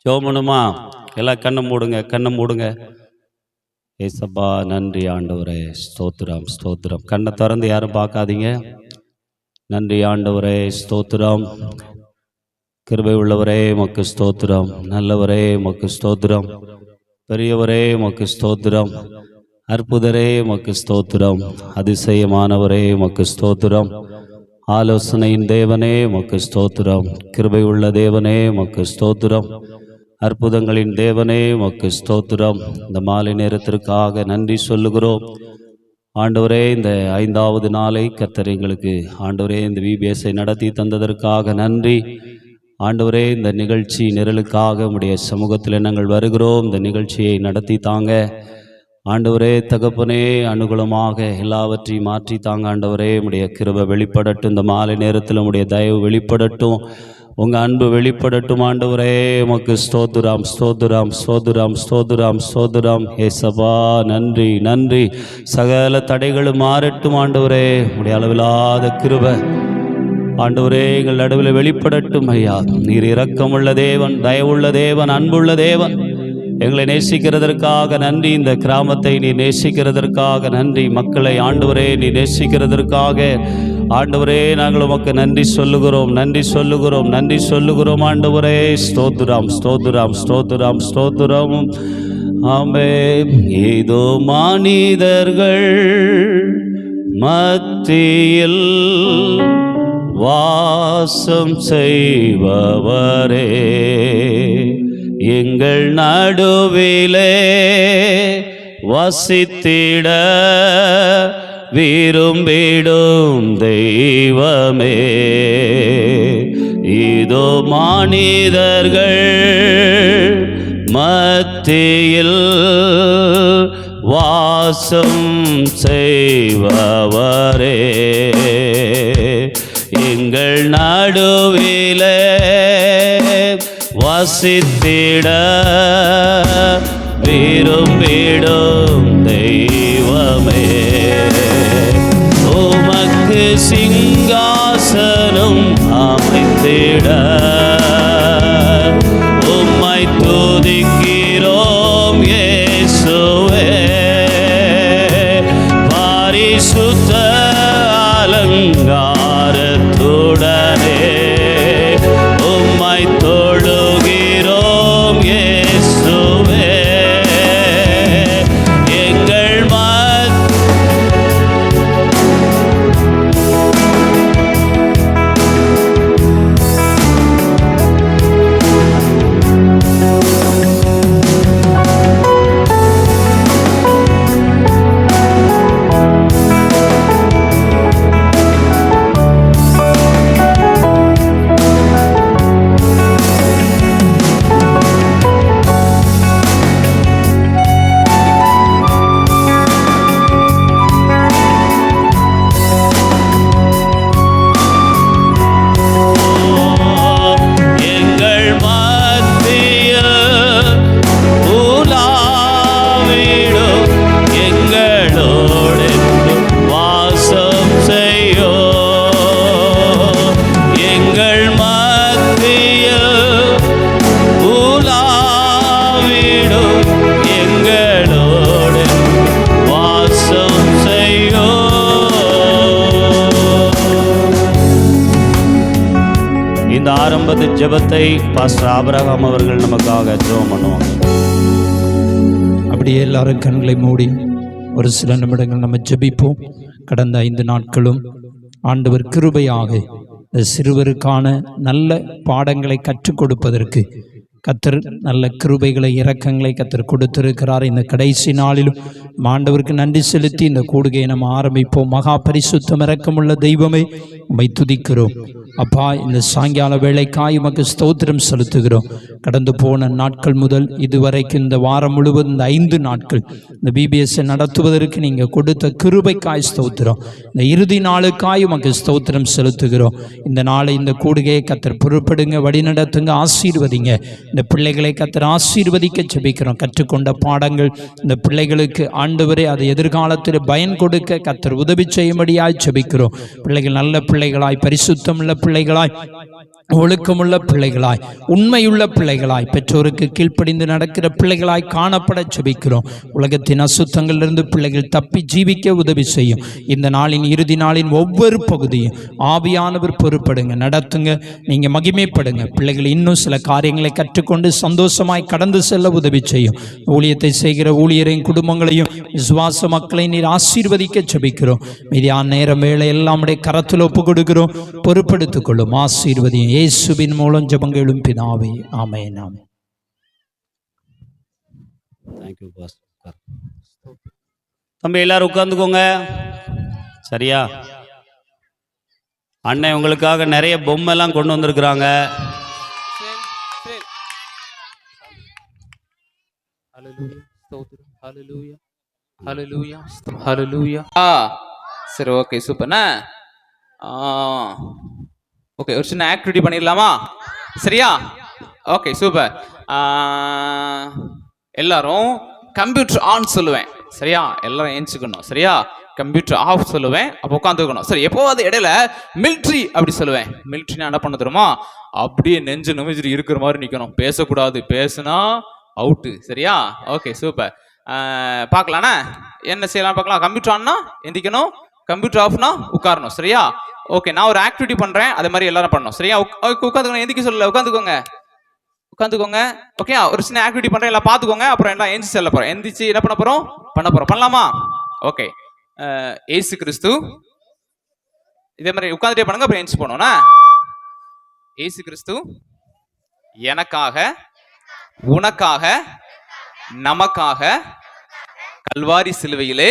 ஜோமனுமா எல்லாம் கண்ணை மூடுங்க, கண்ணை மூடுங்க. ஏசப்பா நன்றி ஆண்டவரே, ஸ்தோத்திரம் ஸ்தோத்திரம். கண்ணை திறந்து யாரும் பார்க்காதீங்க. நன்றி ஆண்டவரே, ஸ்தோத்திரம். கிருபை உள்ளவரே உமக்கு ஸ்தோத்திரம். நல்லவரே உமக்கு ஸ்தோத்திரம். பெரியவரே உமக்கு ஸ்தோத்திரம். அற்புதரே உமக்கு ஸ்தோத்திரம். அதிசயமானவரே உமக்கு ஸ்தோத்திரம். ஆலோசனையின் தேவனே உமக்கு ஸ்தோத்திரம். கிருபை உள்ள தேவனே உமக்கு ஸ்தோத்திரம். அற்புதங்களின் தேவனே உமக்கு ஸ்தோத்திரம். இந்த மாலை நேரத்திற்காக நன்றி சொல்லுகிறோம் ஆண்டவரே. இந்த 5வது நாளை கர்த்தர் எங்களுக்கு ஆண்டவரே இந்த VBSஐ நடத்தி தந்ததற்காக நன்றி ஆண்டவரே. இந்த நிகழ்ச்சி நிரலுக்காக உடைய சமூகத்தில் நாங்கள் வருகிறோம். இந்த நிகழ்ச்சியை நடத்தி தாங்க ஆண்டவரே. தகப்பனே அனுகூலமாக எல்லாவற்றையும் மாற்றி தாங்க ஆண்டவரே. உடைய கிருபை வெளிப்படட்டும். இந்த மாலை நேரத்தில் உடைய தயவு வெளிப்படட்டும். உங்கள் அன்பு வெளிப்படட்டும் ஆண்டவரே. உமக்கு ஸ்தோத்திரம் ஸ்தோத்திரம் ஸ்தோத்திரம் ஸ்தோத்திரம் ஸ்தோத்திரம். ஏசப்பா நன்றி நன்றி. சகல தடைகளும் மாறட்டும் ஆண்டவரே. உடைய அளவில்லாத கிருபை ஆண்டவரே எங்கள் நடுவில் வெளிப்படட்டும் ஐயா. நீர் இரக்கமுள்ள தேவன், தயவுள்ள தேவன், அன்புள்ள தேவன். எங்களை நேசிக்கிறதற்காக நன்றி. இந்த கிராமத்தை நீ நேசிக்கிறதற்காக நன்றி. மக்களை ஆண்டவரே நீ நேசிக்கிறதற்காக ஆண்டவரே நாங்கள் உமக்கு நன்றி சொல்லுகிறோம், நன்றி சொல்லுகிறோம், நன்றி சொல்லுகிறோம் ஆண்டவரே. ஸ்தோத்திரம் ஸ்தோத்திரம் ஸ்தோத்திரம் ஸ்தோத்திரம். ஆமென். ஏதோ மனிதர்கள் மத்தியில் வாசம் செய்பவரே, எங்கள் நடுவிலே வசித்திட விரும்பிடும் தெய்வமே. இதோ மனிதர்கள் மத்தியில் வாசம் செய்பவரே, எங்கள் நடுவிலே வசித்திட விரும்பிடும் தெய்வமே. உமக்கு சிங்காசனம் அமைத்திட உம்மை துதிக்கிறோம் இயேசுவே. பரிசுத்த அலங்காரத்துடனே உம்மை தொழுகிறோம் இயேசுவே. இந்த ஆரம்பத்து ஜெபத்தை பாஸ்டர் ஆபிரகாம் அவர்கள் நமக்காக ஜெபம் பண்ணுவாங்க. அப்படியே எல்லாரும் கண்களை மூடி ஒரு சில நிமிடங்கள் நம்ம ஜெபிப்போம். கடந்த 5 நாட்களும் ஆண்டவர் கிருபையாக இந்த சிறுவருக்கான நல்ல பாடங்களை கற்றுக் கொடுப்பதற்கு கர்த்தர் நல்ல கிருபைகளை இரக்கங்களை கர்த்தர் கொடுத்திருக்கிறார். இந்த கடைசி நாளிலும் ஆண்டவருக்கு நன்றி செலுத்தி இந்த கூடுகையை நம்ம ஆரம்பிப்போம். மகா பரிசுத்தம் இரக்கமுள்ள தெய்வமே உம்மை துதிக்கிறோம் அப்பா. இந்த சாயங்கால வேளைக்காய் உமக்கு ஸ்தோத்திரம் செலுத்துகிறோம். கடந்து போன நாட்கள் முதல் இதுவரைக்கும் இந்த வாரம் முழுவதும் இந்த 5 நாட்கள் இந்த பிபிஎஸ்ஸை நடத்துவதற்கு நீங்கள் கொடுத்த கிருபைக்காய் ஸ்தோத்திரம். இந்த இறுதி நாளுக்காய் உமக்கு ஸ்தோத்திரம் செலுத்துகிறோம். இந்த நாளை இந்த கூடுகையை கர்த்தர் பொறுப்படுங்க, வழிநடத்துங்க, ஆசீர்வதிங்க. இந்த பிள்ளைகளை கர்த்தர் ஆசீர்வதிக்க ஜெபிக்கிறோம். கற்றுக்கொண்ட பாடங்கள் இந்த பிள்ளைகளுக்கு ஆண்டவரே அதை எதிர்காலத்தில் பயன் கொடுக்க கர்த்தர் உதவி செய்யும்படியாய் ஜெபிக்கிறோம். பிள்ளைகள் நல்ல பிள்ளைகளாய், பரிசுத்தமுள்ள பிள்ளைகளாய், ஒழுக்கமுள்ள பிள்ளைகளாய், உண்மையுள்ள பிள்ளைகளாய், பெற்றோருக்கு கீழ்ப்படிந்து நடக்கிற பிள்ளைகளாய் காணப்பட ஜெபிக்கிறோம். உலகத்தின் அசுத்தங்களிலிருந்து பிள்ளைகள் தப்பி ஜீவிக்க உதவி செய்யும். இந்த நாளின் இறுதி நாளின் ஒவ்வொரு பகுதியும் ஆவியானவர் பொறுப்படுங்க, நடத்துங்க, நீங்க மகிமைப்படுங்க. பிள்ளைகள் இன்னும் சில காரியங்களை கற்றுக்கொண்டு சந்தோஷமாய் கடந்து செல்ல உதவி செய்யும். ஊழியத்தை செய்கிற ஊழியரின் குடும்பங்களையும் விசுவாச மக்களை நீர் ஆசீர்வதிக்க ஜெபிக்கிறோம். மீதியான நேரம் வேலை எல்லாம் கரத்தில் ஒப்பு கொடுக்கிறோம். பொறுப்படுத்திக் கொள்ளும், ஆசீர்வதியும். இயேசுவின் மூலம் ஜெபங்களும் பிதாவே, ஆமென். ஆமென். Thank you pastor. தம்பி எல்லாரும் உட்கார்ந்துக்கோங்க. சரியா? அண்ணன் உங்களுக்காக நிறைய பொம்மை எல்லாம் கொண்டு வந்திருக்கிறாங்க. சரி, ஓகே, சூப்பர்ண்ணா. ஓகே, ஒரு சின்ன ஆக்டிவிட்டி பண்ணிடலாமா? சரியா? Okay, super. எல்லாரும் கம்ப்யூட்டர் ஆன் சொல்லுவேன். சரியா? எல்லாரும் ஏஞ்சிக்கணும். சரியா? கம்ப்யூட்டர் ஆஃப் சொல்லுவேன், அப்போ உட்காந்துக்கணும். சரி, எப்போவாது இடையில மிலிட்ரி அப்படி சொல்லுவேன். மிலிட்ரினா என்ன பண்ண தெரியுமா? அப்படியே நெஞ்சு நிமிஞ்சிட்டு இருக்கிற மாதிரி நிற்கணும், பேசக்கூடாது. பேசுனா அவுட்டு. சரியா? Okay, super. பார்க்கலாண்ணா என்ன செய்யலாம் பார்க்கலாம். கம்ப்யூட்டர் ஆன்னா எந்திக்கணும், கம்ப்யூட்டர் ஆஃப்னா உட்காரணும். சரியா? ஓகே, நான் ஒரு ஆக்டிவிட்டி பண்றேன், அதே மாதிரி எல்லாரும் பண்ணணும். சரியா? உட்காந்துக்கணும், எந்திக்க சொல்லல, உட்காந்துக்கோங்க. ஓகே, ஒரு சின்ன ஆக்டிவிட்டி பண்றேன், எல்லாம் பார்த்துக்கோங்க. அப்புறம் எல்லாம் எந்திச்சு செல்ல போறோம். எந்திச்சு என்ன பண்ண போறோம்? பண்ணலாமா? ஓகே. ஏசு கிறிஸ்து, இதே மாதிரி உட்காந்துட்டே பண்ணுங்க, அப்புறம் எந்திச்சு போனோம்னா. ஏசு கிறிஸ்து எனக்காக, உனக்காக, நமக்காக கல்வாரி சிலுவையிலே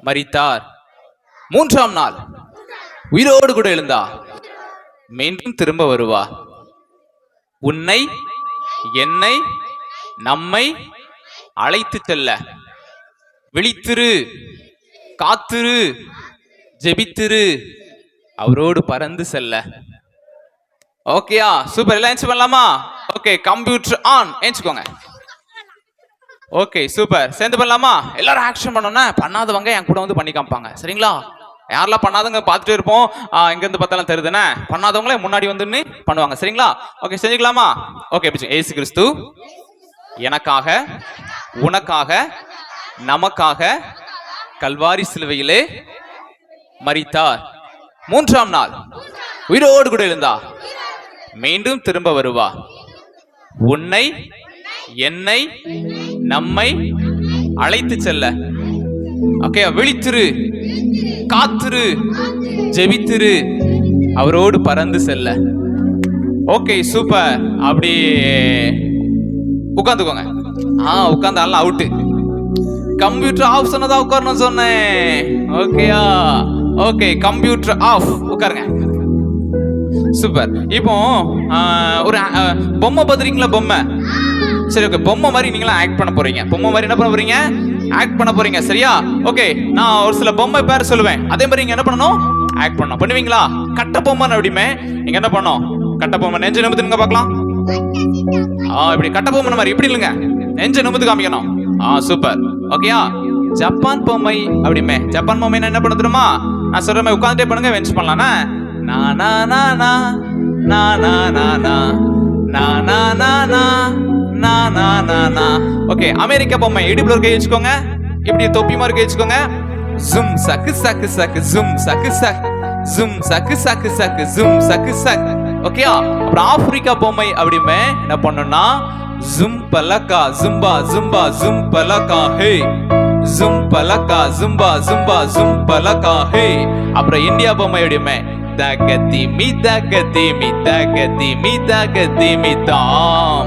மரித்தார். 3ஆம் நாள் உயிரோடு கூட எழுந்தார். மீண்டும் திரும்ப வருவார். உன்னை, என்னை, நம்மை அழைத்து செல்ல விழித்திரு, காத்திரு, ஜெபித்திரு, அவரோடு பறந்து செல்ல. ஓகேயா? சூப்பர். எல்லாம் என்ச்சு பண்ணலாமா? Okay, computer on. ஏஞ்சுக்கோங்க. Okay, super. சேர்ந்து பண்ணலாமா? எல்லாரும் ஆக்ஷன் பண்ணோன்னா பண்ணாதவங்க என் கூட வந்து பண்ணி காமிப்பாங்க. சரிங்களா? யாரெல்லாம் பண்ணாதவங்க பார்த்துட்டு இருப்போம், இங்கேருந்து பார்த்தாலும் தெரியுதுண்ணே. பண்ணாதவங்களே முன்னாடி வந்து பண்ணுவாங்க. சரிங்களா? ஓகே, செஞ்சுக்கலாமா? ஓகே, ஏசு கிறிஸ்து எனக்காக, உனக்காக, நமக்காக கல்வாரி சிலுவையிலே மரித்தார். 3ஆம் நாள் உயிரோடு கூட எழுந்தார். மீண்டும் திரும்ப வருவார். உன்னை, என்னை, நம்மை அழைத்து செல்ல. ஓகே, விழித்திரு, காத்திரு, ஜெபித்திரு, அவரோடு பறந்து செல்ல. Okay, super. அப்படி உட்காந்துக்கோங்க. உட்காந்தாலும் அவுட்டு. கம்ப்யூட்டர் ஆஃப் சொன்னதா உட்காரணும் சொன்னேன். ஓகேயா? Okay, computer off. உட்காருங்க. சூப்பர். இப்போ ஒரு பொம்மை பார்த்துறீங்களா? பொம்மை. சரி, ஓகே, பொம்மை மாதிரி நீங்களா ஆக்ட் பண்ண போறீங்க. பொம்மை மாதிரி என்ன பண்ண போறீங்க? ஆக்ட் பண்ண போறீங்க. சரியா? ஓகே, நான் ஒரு சில பொம்மை பேர் சொல்லுவேன், அதே மாதிரி நீங்க என்ன பண்ணணும்? ஆக்ட் பண்ணணும். பண்ணுவீங்களா? கட்ட பொம்மை அப்படிமே நீங்க என்ன பண்ணணும்? கட்ட பொம்மை நெஞ்சு நிமித்துங்க பார்க்கலாம். இப்படி கட்ட பொம்மை மாதிரி இப்படி இல்லைங்க, நெஞ்சு நிமித்து காமிக்கணும். சூப்பர். ஓகேயா? ஜப்பான் பொம்மை அப்படிமே. ஜப்பான் பொம்மை என்ன பண்ண தெரியுமா? நான் சொல்ற மாதிரி உட்காந்துட்டே பண்ணுங்க, வென்ச் பண்ணலாம்னா. நா நா நா நா நா நா நா நா நா நா நா நா நா நா நா. ஓகே, அமெரிக்கா பொம்மை. இடுப்புல கை வச்சுக்கோங்க, இப்படி தொப்பி மாதிரி கை வச்சுக்கோங்க. ஜும் சக்கு சக்கு சக்கு, ஜும் சக்கு சக், ஜும் சக்கு சக்கு சக்கு, ஜும் சக்கு சக். ஓகேயா? அப்புறம் ஆப்பிரிக்கா பொம்மை அப்படிமே என்ன பண்ணணும்னா, ஜும் பலகா ஜும்பா ஜும்பா ஜும் பலகா ஹே, ஜும் பலகா ஜும்பா ஜும்பா ஜும் பலகா ஹே. அப்புறம் இந்தியா பொம்மை அப்படிமே தகதி மி தகதி மி தகதி மி தகதி மி தாம்.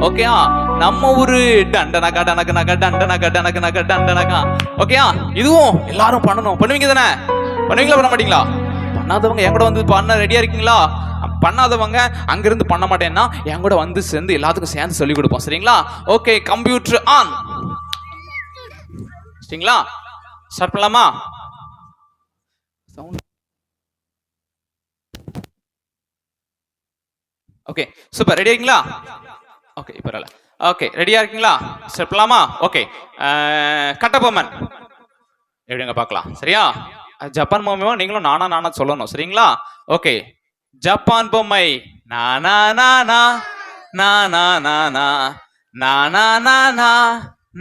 ஓகேயா? நம்ம ஊரு டண்டனகா டனகனகா டண்டனகா டனகனகா டண்டனகா. ஓகேயா? இதுவும் எல்லாரும் பண்ணணும். பண்ணுவீங்க தானே? பண்ணுவீங்களா பண்ண மாட்டீங்களா? பண்ணாதவங்க என் கூட வந்து பண்ண ரெடியா இருக்கீங்களா? பண்ணாதவங்க அங்கிருந்து பண்ண மாட்டேன்னா என் கூட வந்து சேர்ந்து எல்லாத்துக்கும் சேர்ந்து சொல்லி கொடுப்போம். சரிங்களா? Okay, computer on. சரிங்களா? ஸ்டார்ட் பண்ணலாமா? Okay, super. ரெடி இருக்கீங்களா? ஓகே, இப்போ வரல. ஓகே, ரெடியா இருக்கீங்களா? ஸ்டார்ட் பண்ணலாமா? ஓகே, கட்டபொம்மன் எப்படிங்க பார்க்கலாம். சரியா? ஜப்பான் பொம்மையும் நீங்களும் நானா நானா சொல்லணும். சரிங்களா? ஓகே, ஜப்பான் பொம்மை நானா நானா நானா நானா நானா நானா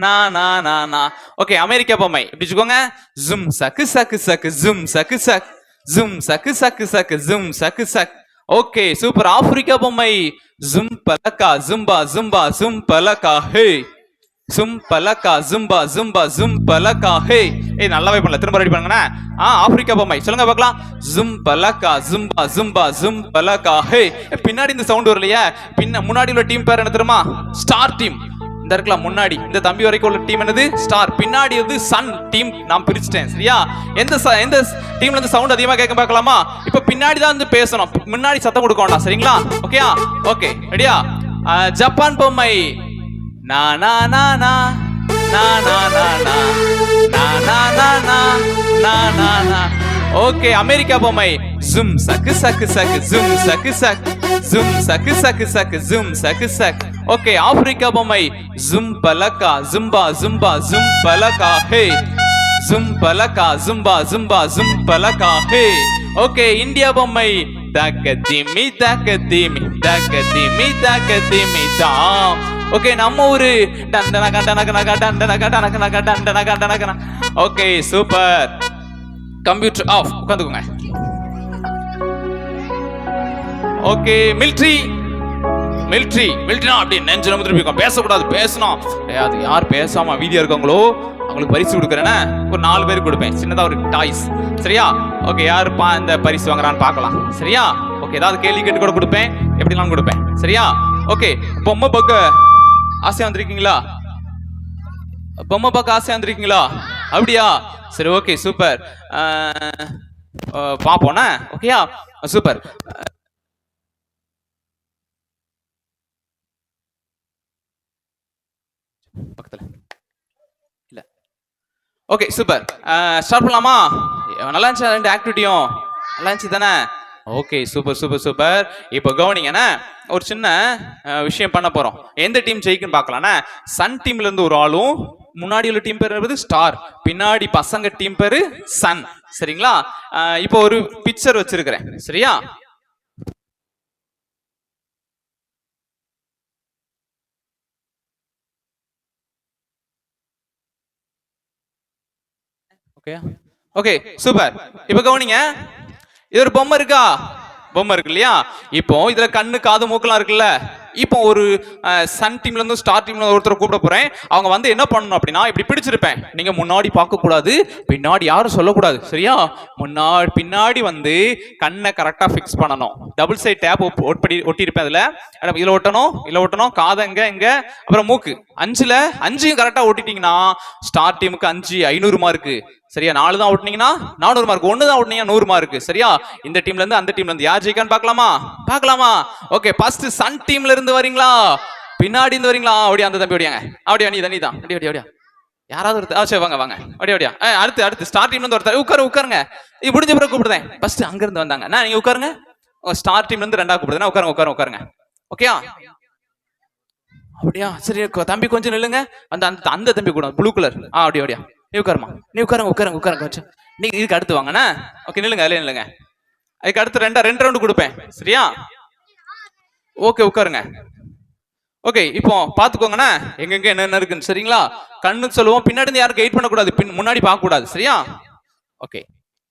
நானா நானா. ஓகே, அமெரிக்கா பொம்மை எப்படி வச்சுக்கோங்க. ஜும் சக்கு சக்கு சக்கு ஜும் சக்கு சக் ஜும் சக்கு சக்கு சக்கு ஜும் சக்கு சக். Okay, super. ஆப்பிரிக்கா பொம்மை ஜும் பலக்கா ஜும்பா ஜும்பா ஜும் பலக்கா ஹே ஜும் பலக்கா ஜும்பா ஜும்பா ஜும் பலக்கா ஹே. ஏய், நல்லாவே பண்ணல, திரும்ப ரெடி பண்ணுங்கண்ணா. ஆப்பிரிக்கா பொம்மை சொல்லுங்க பார்க்கலாம். ஜும் பலக்கா ஜும்பா ஜும்பா ஜும் பலக்கா ஹே. பின்னாடி இந்த சவுண்ட் வரலையா? முன்னாடி உள்ள டீம் பேர் என்ன தெரியுமா? Star team. இந்த இருக்கலாம் முன்னாடி இந்த தம்பி வரைக்கும் உள்ள டீம் என்னது? ஸ்டார். பின்னாடி வந்து சன் டீம் நான் பிரிச்சுட்டேன். சரியா? எந்த டீம்ல இருந்து சவுண்ட் அதிகமா கேட்க பார்க்கலாமா? இப்ப பின்னாடி தான் வந்து பேசணும், முன்னாடி சத்தம் கொடுக்க வேண்டாம். சரிங்களா? ஓகேயா? ஓகே, ரெடியா? ஜப்பான் பொம்மை நா நா நா நா நா நா நா நா நா நா நா நா நா நா. ஓகே, அமெரிக்கா பொம்மை ஜும் சக்கு சக்கு சக்கு ஜும் சக்கு சக் ஜும் சக்கு சக்கு சக்கு ஜும் சக்கு சக். ஓகே, ஆப்பிரிக்கா பொம்மை ஜும் பலக்கா ஜும்பா ஜும்பா ஜும் பலக்கா ஹே ஜும் பலக்கா ஜும்பா ஜும்பா ஜும் பலக்கா ஹே. ஓகே, இந்தியா பொம்மை தக்க திமி தக்க திமி தக்க திமி தக்க திமி தாம். ஓகே, நம்ம ஊரு டண்டனக டனகனக டண்டனக டனகனக டண்டனக டனகன. Okay, super. Computer off. உட்காந்துக்கோங்க. ஓகே, மிலிட்ரி மிலிட்ரி மிலிட்ரினா அப்படி நெஞ்சு நம்ம திருப்பி பேசக்கூடாது, பேசணும். அது யார் பேசாம வீதியா இருக்காங்களோ அவங்களுக்கு பரிசு கொடுக்குறேன்னா ஒரு 4 பேருக்கு கொடுப்பேன், சின்னதா ஒரு டாய்ஸ். சரியா? ஓகே, யாரு இந்த பரிசு வாங்குறான்னு பார்க்கலாம். சரியா? ஓகே, ஏதாவது கேள்வி கேட்டு கூட கொடுப்பேன், எப்படிலாம் கொடுப்பேன். சரியா? ஓகே, பொம்மை பார்க்க ஆசையா வந்திருக்கீங்களா? பொம்மை பார்க்க ஆசையா வந்திருக்கீங்களா? அப்படியா? சரி, ஓகே, சூப்பர். பாப்போண்ணா. ஓகேயா? சூப்பர். பக்கத்துல இல்ல. Okay, super. ஸ்டார்ட் பண்ணலாமா? நல்லா இருந்துச்சு ரெண்டு ஆக்டிவிட்டியும்? நல்லா இருந்துச்சு தானே? Okay, super super super. இப்போ கவனிங்கண்ணா, ஒரு சின்ன விஷயம் பண்ண போறோம். எந்த டீம் ஜெயிக்குன்னு பார்க்கலாம்ண்ணா. சன் டீம்ல இருந்து ஒரு ஆளும், முன்னாடி உள்ள டீம் பேர் ஸ்டார், பின்னாடி பசங்க டீம் பேரு சன். சரிங்களா? இப்போ ஒரு பிக்சர் வச்சிருக்கிறேன். சரியா? Okay okay, super. இப்போ கவனிங்க, இது ஒரு பொம்மை இருக்கா? பொம்மை இருக்கு இல்லையா? இப்போ இதுல கண்ணு காது மூக்கெல்லாம் இருக்குல்ல. இப்போ ஒரு சன் டீம்ல இருந்து ஸ்டார் டீம்ல ஒருத்தர் கூப்பிட போறேன். அவங்க வந்து என்ன பண்ணணும் அப்படின்னா, இப்படி பிடிச்சிருப்பேன். நீங்க முன்னாடி பார்க்க கூடாது, பின்னாடி யாரும் சொல்லக்கூடாது. சரியா? முன்னாடி பின்னாடி வந்து கண்ணை கரெக்டா ஃபிக்ஸ் பண்ணணும். டபுள் சைட் டேப் ஒட்டி இருப்பேன். இதுல ஒட்டணும். காதை இங்க, அப்புறம் மூக்கு. 5ல 5யும் கரெக்டா ஒட்டிட்டீங்கன்னா ஸ்டார் டீமுக்கு 5 500 மார்க்கு. சரியா? 4 தான் ஓட்டுனீங்கன்னா 400 மார்க், 1 தான் ஓட்டுனீங்கன்னா 100 மார்க். சரியா? இந்த டீம்ல இருந்து அந்த டீம்ல இருந்து யார் ஜெயிக்கான்னு பார்க்கலாமா? ஓகே, ஃபர்ஸ்ட் சன் டீம்ல இருந்து வரீங்களா? பின்னாடி இருந்து வரீங்களா? அப்படியே அந்த தம்பி ஓடியாங்க. அப்படியே நீ தான் அப்படியே யாராவது ஒருத்தர். சரி, வாங்க அப்படியே. அடுத்து ஸ்டார் டீம்ல இருந்து ஒருத்தர். உட்காருங்க. இது முடிஞ்ச பிறகு கூப்பிடுறேன். ஃபர்ஸ்ட் அங்க இருந்து வந்தாங்க. நீங்க உட்காருங்க. ஸ்டார் டீம்ல இருந்து 2ஆ கூப்பிடுறேன். உட்காருங்க. ஓகேயா? அப்படியா? சரி, தம்பி கொஞ்சம் நில்லுங்க. அந்த தம்பி கூட ப்ளூ கலர். அப்படியா? நீ உட்காருங்க. நீ இதுக்கு அடுத்து வாங்கண்ணா. ஓகே, நில்லுங்க. அதுக்கு அடுத்து 2 ரவுண்டு கொடுப்பேன். சரியா? ஓகே, உட்காருங்க. ஓகே, இப்போ பாத்துக்கோங்கண்ணா, எங்க என்ன இருக்குன்னு. சரிங்களா? கண்ணு சொல்லுவோம், பின்னாடி இருந்து யாரும் கைட் பண்ணக்கூடாது, முன்னாடி பார்க்க கூடாது. சரியா? Okay,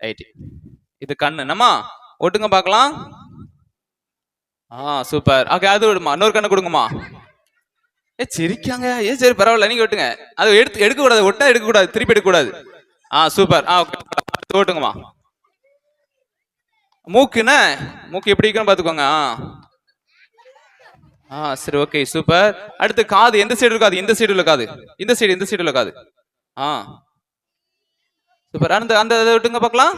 right. இது கண்ணு நம்ம ஒட்டுங்க பார்க்கலாம். சூப்பர். ஓகே, அது விடுமா, இன்னொரு கண்ணு கொடுங்கம்மா. சிரிக்காங்க. சரி, பரவாயில்ல, நீங்க ஒட்டுங்க. அது எடுக்க கூடாது, ஒட்டா எடுக்க கூடாது, திருப்பி எடுக்க கூடாது. சூப்பர். ஓட்டுங்கம்மா. மூக்கு எப்படி இருக்குன்னு பாத்துக்கோங்க. சரி, ஓகே, சூப்பர். அடுத்து காது எந்த சைடு இருக்காது? இந்த சைடு உள்ள காது. இந்த சைடு உள்ள காது. சூப்பர். அந்த விட்டுங்க பார்க்கலாம்.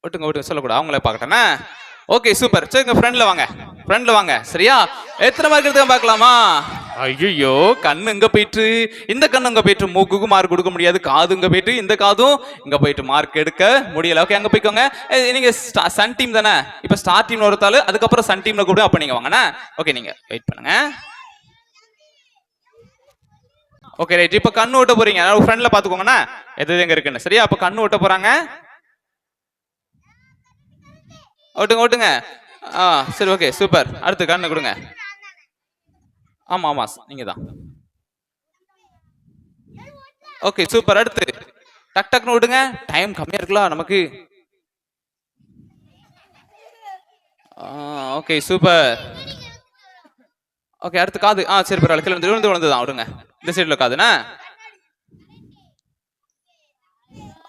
ஒட்டுங்க சொல்லக்கூடாது, அவங்களே பார்க்கட்டேண்ணே. Okay super. சரிங்க, ஃப்ரெண்ட்ல வாங்க. சரியா? எத்தனை மார்க் எடுத்து பார்க்கலாமா? ஐயோ, கண்ணு இங்க போயிட்டு, இந்த கண்ணு இங்க போயிட்டு, மூக்குக்கு மார்க் கொடுக்க முடியாது, காது இங்க போயிட்டு, இந்த காதும் இங்க போயிட்டு மார்க் எடுக்க முடியல. ஓகே, அங்க போய்க்கோங்க. நீங்க சன் டீம் தானே, இப்ப ஸ்டார் டீம்ல ஒருத்தாள், அதுக்கப்புறம் சன் டீம்ல கூட அப்ப நீங்க வாங்கண்ணே. ஓகே, நீங்க வெயிட் பண்ணுங்க. Okay right. இப்ப கண்ணு ஓட்ட போறீங்க, ஃப்ரெண்ட்ல பாத்துக்கோங்கண்ணா எது எங்க இருக்குன்னு. சரியா? அப்ப கண்ணு ஓட்ட போறாங்க. ஓட்டுங்க. சரி, ஓகே சூப்பர். அடுத்து கண்ணு கொடுங்க. ஆமா நீங்க தான். Okay super. அடுத்து டக்குன்னு விடுங்க, டைம் கம்மியா இருக்குல்ல நமக்கு. Okay super. ஓகே, அடுத்து காது. சரி பரவாயில்ல, கீழே விழுந்துதான். விடுங்க, இந்த சைடுல காதுண்ணா,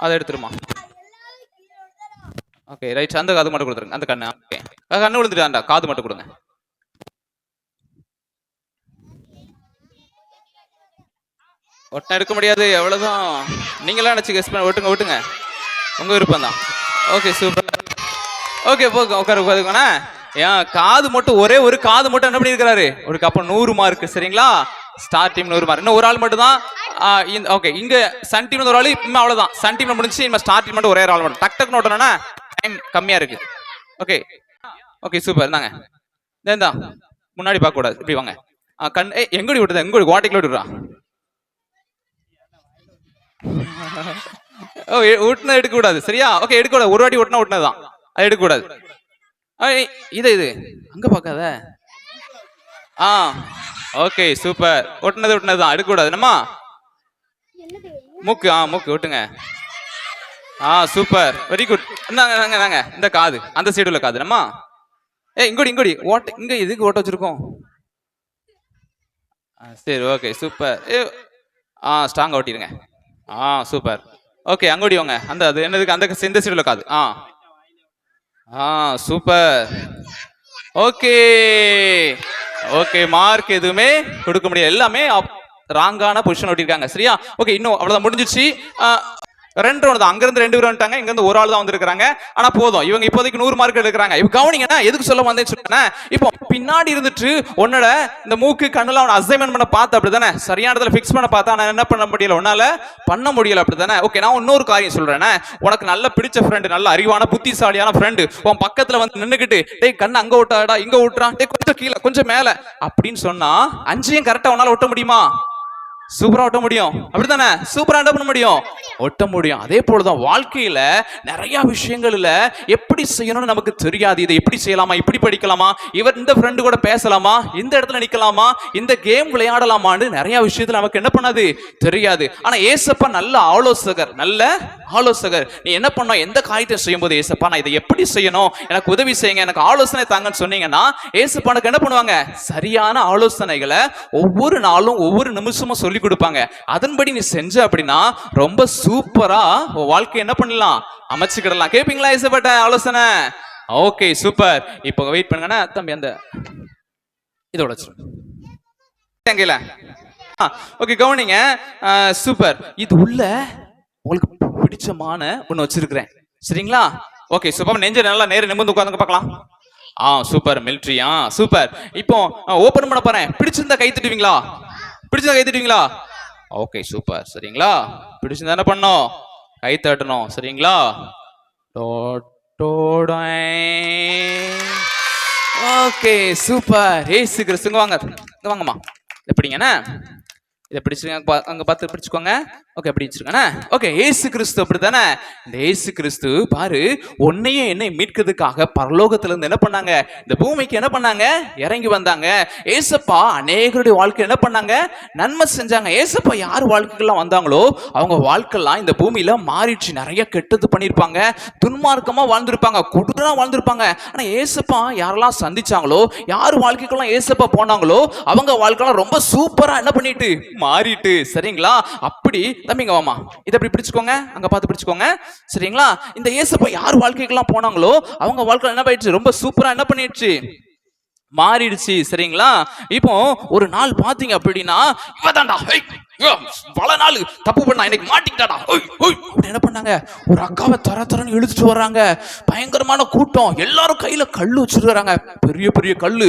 அதை எடுத்துருமா. Okay right. அந்த காது மட்டும் கொடுத்துருங்க, அந்த கண்ணு. ஓகே, கண்ணு விழுந்துட்டு காது மட்டும் கொடுங்க. ஒட்டம் எடுக்க முடியாது, எவ்வளவுதான். நீங்களாம் நினைச்சு கெஸ் பண்ண. ஓட்டுங்க, உங்க விருப்பம் தான். Okay super. ஓகே போங்க, உட்காருங்கண்ணா. ஏன் காது மட்டும், ஒரே ஒரு காது மட்டும் என்ன பண்ணிருக்காரு, ஒரு அப்ப 100 மார்க். சரிங்களா? Star team 100 mark. இன்னும் ஒரு ஆள் மட்டும் தான். ஓகே, இங்க சன் டீம்ல ஒரு ஆள், இன்னும் அவ்வளவுதான். சன் டீம்ல முடிஞ்சு இனிமே ஸ்டார் டீம் மட்டும் ஒரே ஆள் மட்டும். டக்குன்னு ஓட்டணும்னா டைம் கம்மியா இருக்கு. Okay super. இந்தாங்க, இந்த முன்னாடி பார்க்க கூடாது, இப்படி வாங்க. கண் எங்கடி விட்டுதான், எங்கடி வாட்டிக்குள்ள விட்டுறான். ஓட்டுனா எடுக்க கூடாது. சரியா? ஓகே, எடுக்க கூடாது. ஒரு வாட்டி ஓட்டுனா ஓட்டுனதுதான், அது எடுக்க கூடாது. இது அங்க பார்க்காத. Okay super. ஒட்டுனதுதான், எடுக்க கூடாது. என்னம்மா மூக்கு? மூக்கு ஓட்டுங்க. Super, very good. நாங்க இந்த காது, அந்த சைடுல காது. என்னம்மா இங்கோடி ஓட்ட, இங்க இதுக்கு ஓட்ட வச்சிருக்கோம். சரி, ஓகே சூப்பர். ஸ்ட்ராங்கா ஓட்டிடுங்க. சூப்பர். ஓகே, அங்கோடி வாங்க. அந்த அது என்னதுக்கு, அந்த இந்த சைடுல காது. சூப்பர். ஓகே மார்க் எதுவுமே கொடுக்க முடியாது, எல்லாமே ராங்கான பொசிஷன் ஓட்டிருக்காங்க. சரியா? ஓகே, இன்னும் அவ்வளவுதான், முடிஞ்சிச்சு. 2 ரவுண்ட் தான். அங்கிருந்து 2 பேர் வந்துட்டாங்க, இங்க இருந்து ஒரு ஆள் தான் வந்திருக்காங்க. ஆனா போதும், இவங்க இப்போதைக்கு 100 மார்க் எடுக்கிறாங்க. இப்ப கவனிங்கன்னா, எதுக்கு சொல்ல வந்தேன்னு சொன்னேன், இப்போ பின்னாடி இருந்துட்டு உன்னோட இந்த மூக்கு கண்ணெல்லாம் அவனை அசைன்மெண்ட் பண்ண பார்த்த, அப்படித்தானே? சரியான இடத்துல ஃபிக்ஸ் பண்ண பார்த்தா, நான் என்ன பண்ண முடியல, உன்னால பண்ண முடியல, அப்படித்தானே? ஓகே, நான் இன்னொரு காரியம் சொல்றேன். உனக்கு நல்ல பிடிச்ச ஃப்ரெண்டு, நல்ல அறிவான புத்திசாலியான ஃப்ரெண்டு உன் பக்கத்துல வந்து நின்னுக்கிட்டு, டேய் கண்ணு அங்க ஓட்டாடா, இங்க ஓட்டுறான், டேய் கொஞ்சம் கீழே கொஞ்சம் மேல அப்படின்னு சொன்னா, 5ஐயும் கரெக்டா உன்னால ஓட்ட முடியுமா? சூப்பரா ஓட்ட முடியும், அப்படித்தானே? சூப்பரா என்ன பண்ண முடியும், ஓட்ட முடியும். அதே போலதான் வாழ்க்கையில நிறைய விஷயங்கள்ல எப்படி செய்யணும்னு நமக்கு தெரியாது. இதை எப்படி செய்யலாமா, இப்படி படிக்கலாமா, இவர் இந்த ஃப்ரெண்டு கூட பேசலாமா, இந்த இடத்துல நிக்கலாமா, இந்த கேம் விளையாடலாமான்னு நிறைய விஷயத்துல நமக்கு என்ன பண்ணாது, தெரியாது. ஆனா ஏசப்பா நல்ல ஆலோசகர். நீ என்ன பண்ண, எந்த காரியத்தை செய்யும் போது, ஏசப்பா நான் இதை எப்படி செய்யணும், எனக்கு உதவி செய்யுங்க, எனக்கு ஆலோசனை தாங்கன்னு சொன்னீங்கன்னா, ஏசப்பா எனக்கு என்ன பண்ணுவாங்க, சரியான ஆலோசனைகளை ஒவ்வொரு நாளும் ஒவ்வொரு நிமிஷமும் சொல்லி கொடுப்பாங்க. அதன்படி நீ செஞ்ச அப்படின்னா ரொம்ப சூப்பரா வாழ்க்கை என்ன பண்ணலாம், அமைச்சுக்கிடலாம். கேப்பீங்களா ஏசப்பட்ட ஆலோசனை? Okay super. இப்போ வெயிட் பண்ணுங்க தம்பி, அந்த இதோட ஓகே கவனிங்க. சூப்பர். இது உள்ள உங்களுக்கு பிடிச்சமான ஒண்ணு வச்சிருக்கிறேன். சரிங்களா? Okay super. நெஞ்ச நல்லா நேர நிமிர்ந்து உட்கார்ந்து பார்க்கலாம். சூப்பர். மிலிட்டரி. சூப்பர். இப்போ ஓபன் பண்ண போறேன். பிடிச்சிருந்தா கை தட்டுவீங்களா? Okay super. சரிங்களா? பிடிச்சிருந்தா என்ன பண்ணணும், கை தட்டணும். சரிங்களா? Okay super. ஏசு கிறிஸ்துங்க வாங்கம்மா, எப்படிங்கண்ணா இதை பிடிச்சிருங்க, அங்க பார்த்து பிடிச்சுக்கோங்க. ஓகே, அப்படி வச்சிருக்கேன். ஓகே, ஏசு கிறிஸ்து அப்படித்தானே? இந்த ஏசு கிறிஸ்து பாரு, உன்னையும் என்னை மீட்கிறதுக்காக பரலோகத்துல இருந்து என்ன பண்ணாங்க, இந்த பூமிக்கு என்ன பண்ணாங்க, இறங்கி வந்தாங்க. ஏசப்பா அநேகருடைய வாழ்க்கை என்ன பண்ணாங்க, நன்மை செஞ்சாங்க. ஏசப்பா யார் வாழ்க்கைக்கெல்லாம் வந்தாங்களோ அவங்க வாழ்க்கைலாம் இந்த பூமியில மாறிடுச்சு. நிறைய கெட்டது பண்ணியிருப்பாங்க, துன்மார்க்கமா வாழ்ந்திருப்பாங்க, கொடூரமா வாழ்ந்திருப்பாங்க. ஆனா ஏசப்பா யாரெல்லாம் சந்திச்சாங்களோ, யார் வாழ்க்கைக்கெல்லாம் ஏசப்பா போனாங்களோ அவங்க வாழ்க்கைலாம் ரொம்ப சூப்பரா என்ன பண்ணிட்டு மாறிட்டு. சரிங்களா? அப்படி தம்பிங்க வாமா, இதை அப்படி பிடிச்சுக்கோங்க, அங்க பார்த்து பிடிச்சுக்கோங்க. சரிங்களா? இந்த ஏசப்பா யார் வாழ்க்கைக்கெல்லாம் போனாங்களோ அவங்க வாழ்க்கை என்ன பண்ணிடுச்சு, ரொம்ப சூப்பரா என்ன பண்ணிடுச்சு, மாறிடுச்சு. சரிங்களா? இப்போ ஒரு நாள் பாத்தீங்க அப்படின்னா, இவதான்டா பல நாள் தப்பு பண்ணா இன்னைக்கு மாட்டிக்கிட்டாடா அப்படி என்ன பண்ணாங்க, ஒரு அக்காவை தரன்னு இழுத்துட்டு வர்றாங்க. பயங்கரமான கூட்டம், எல்லாரும் கையில கல்லு வச்சிருக்காங்க, பெரிய பெரிய கல்லு.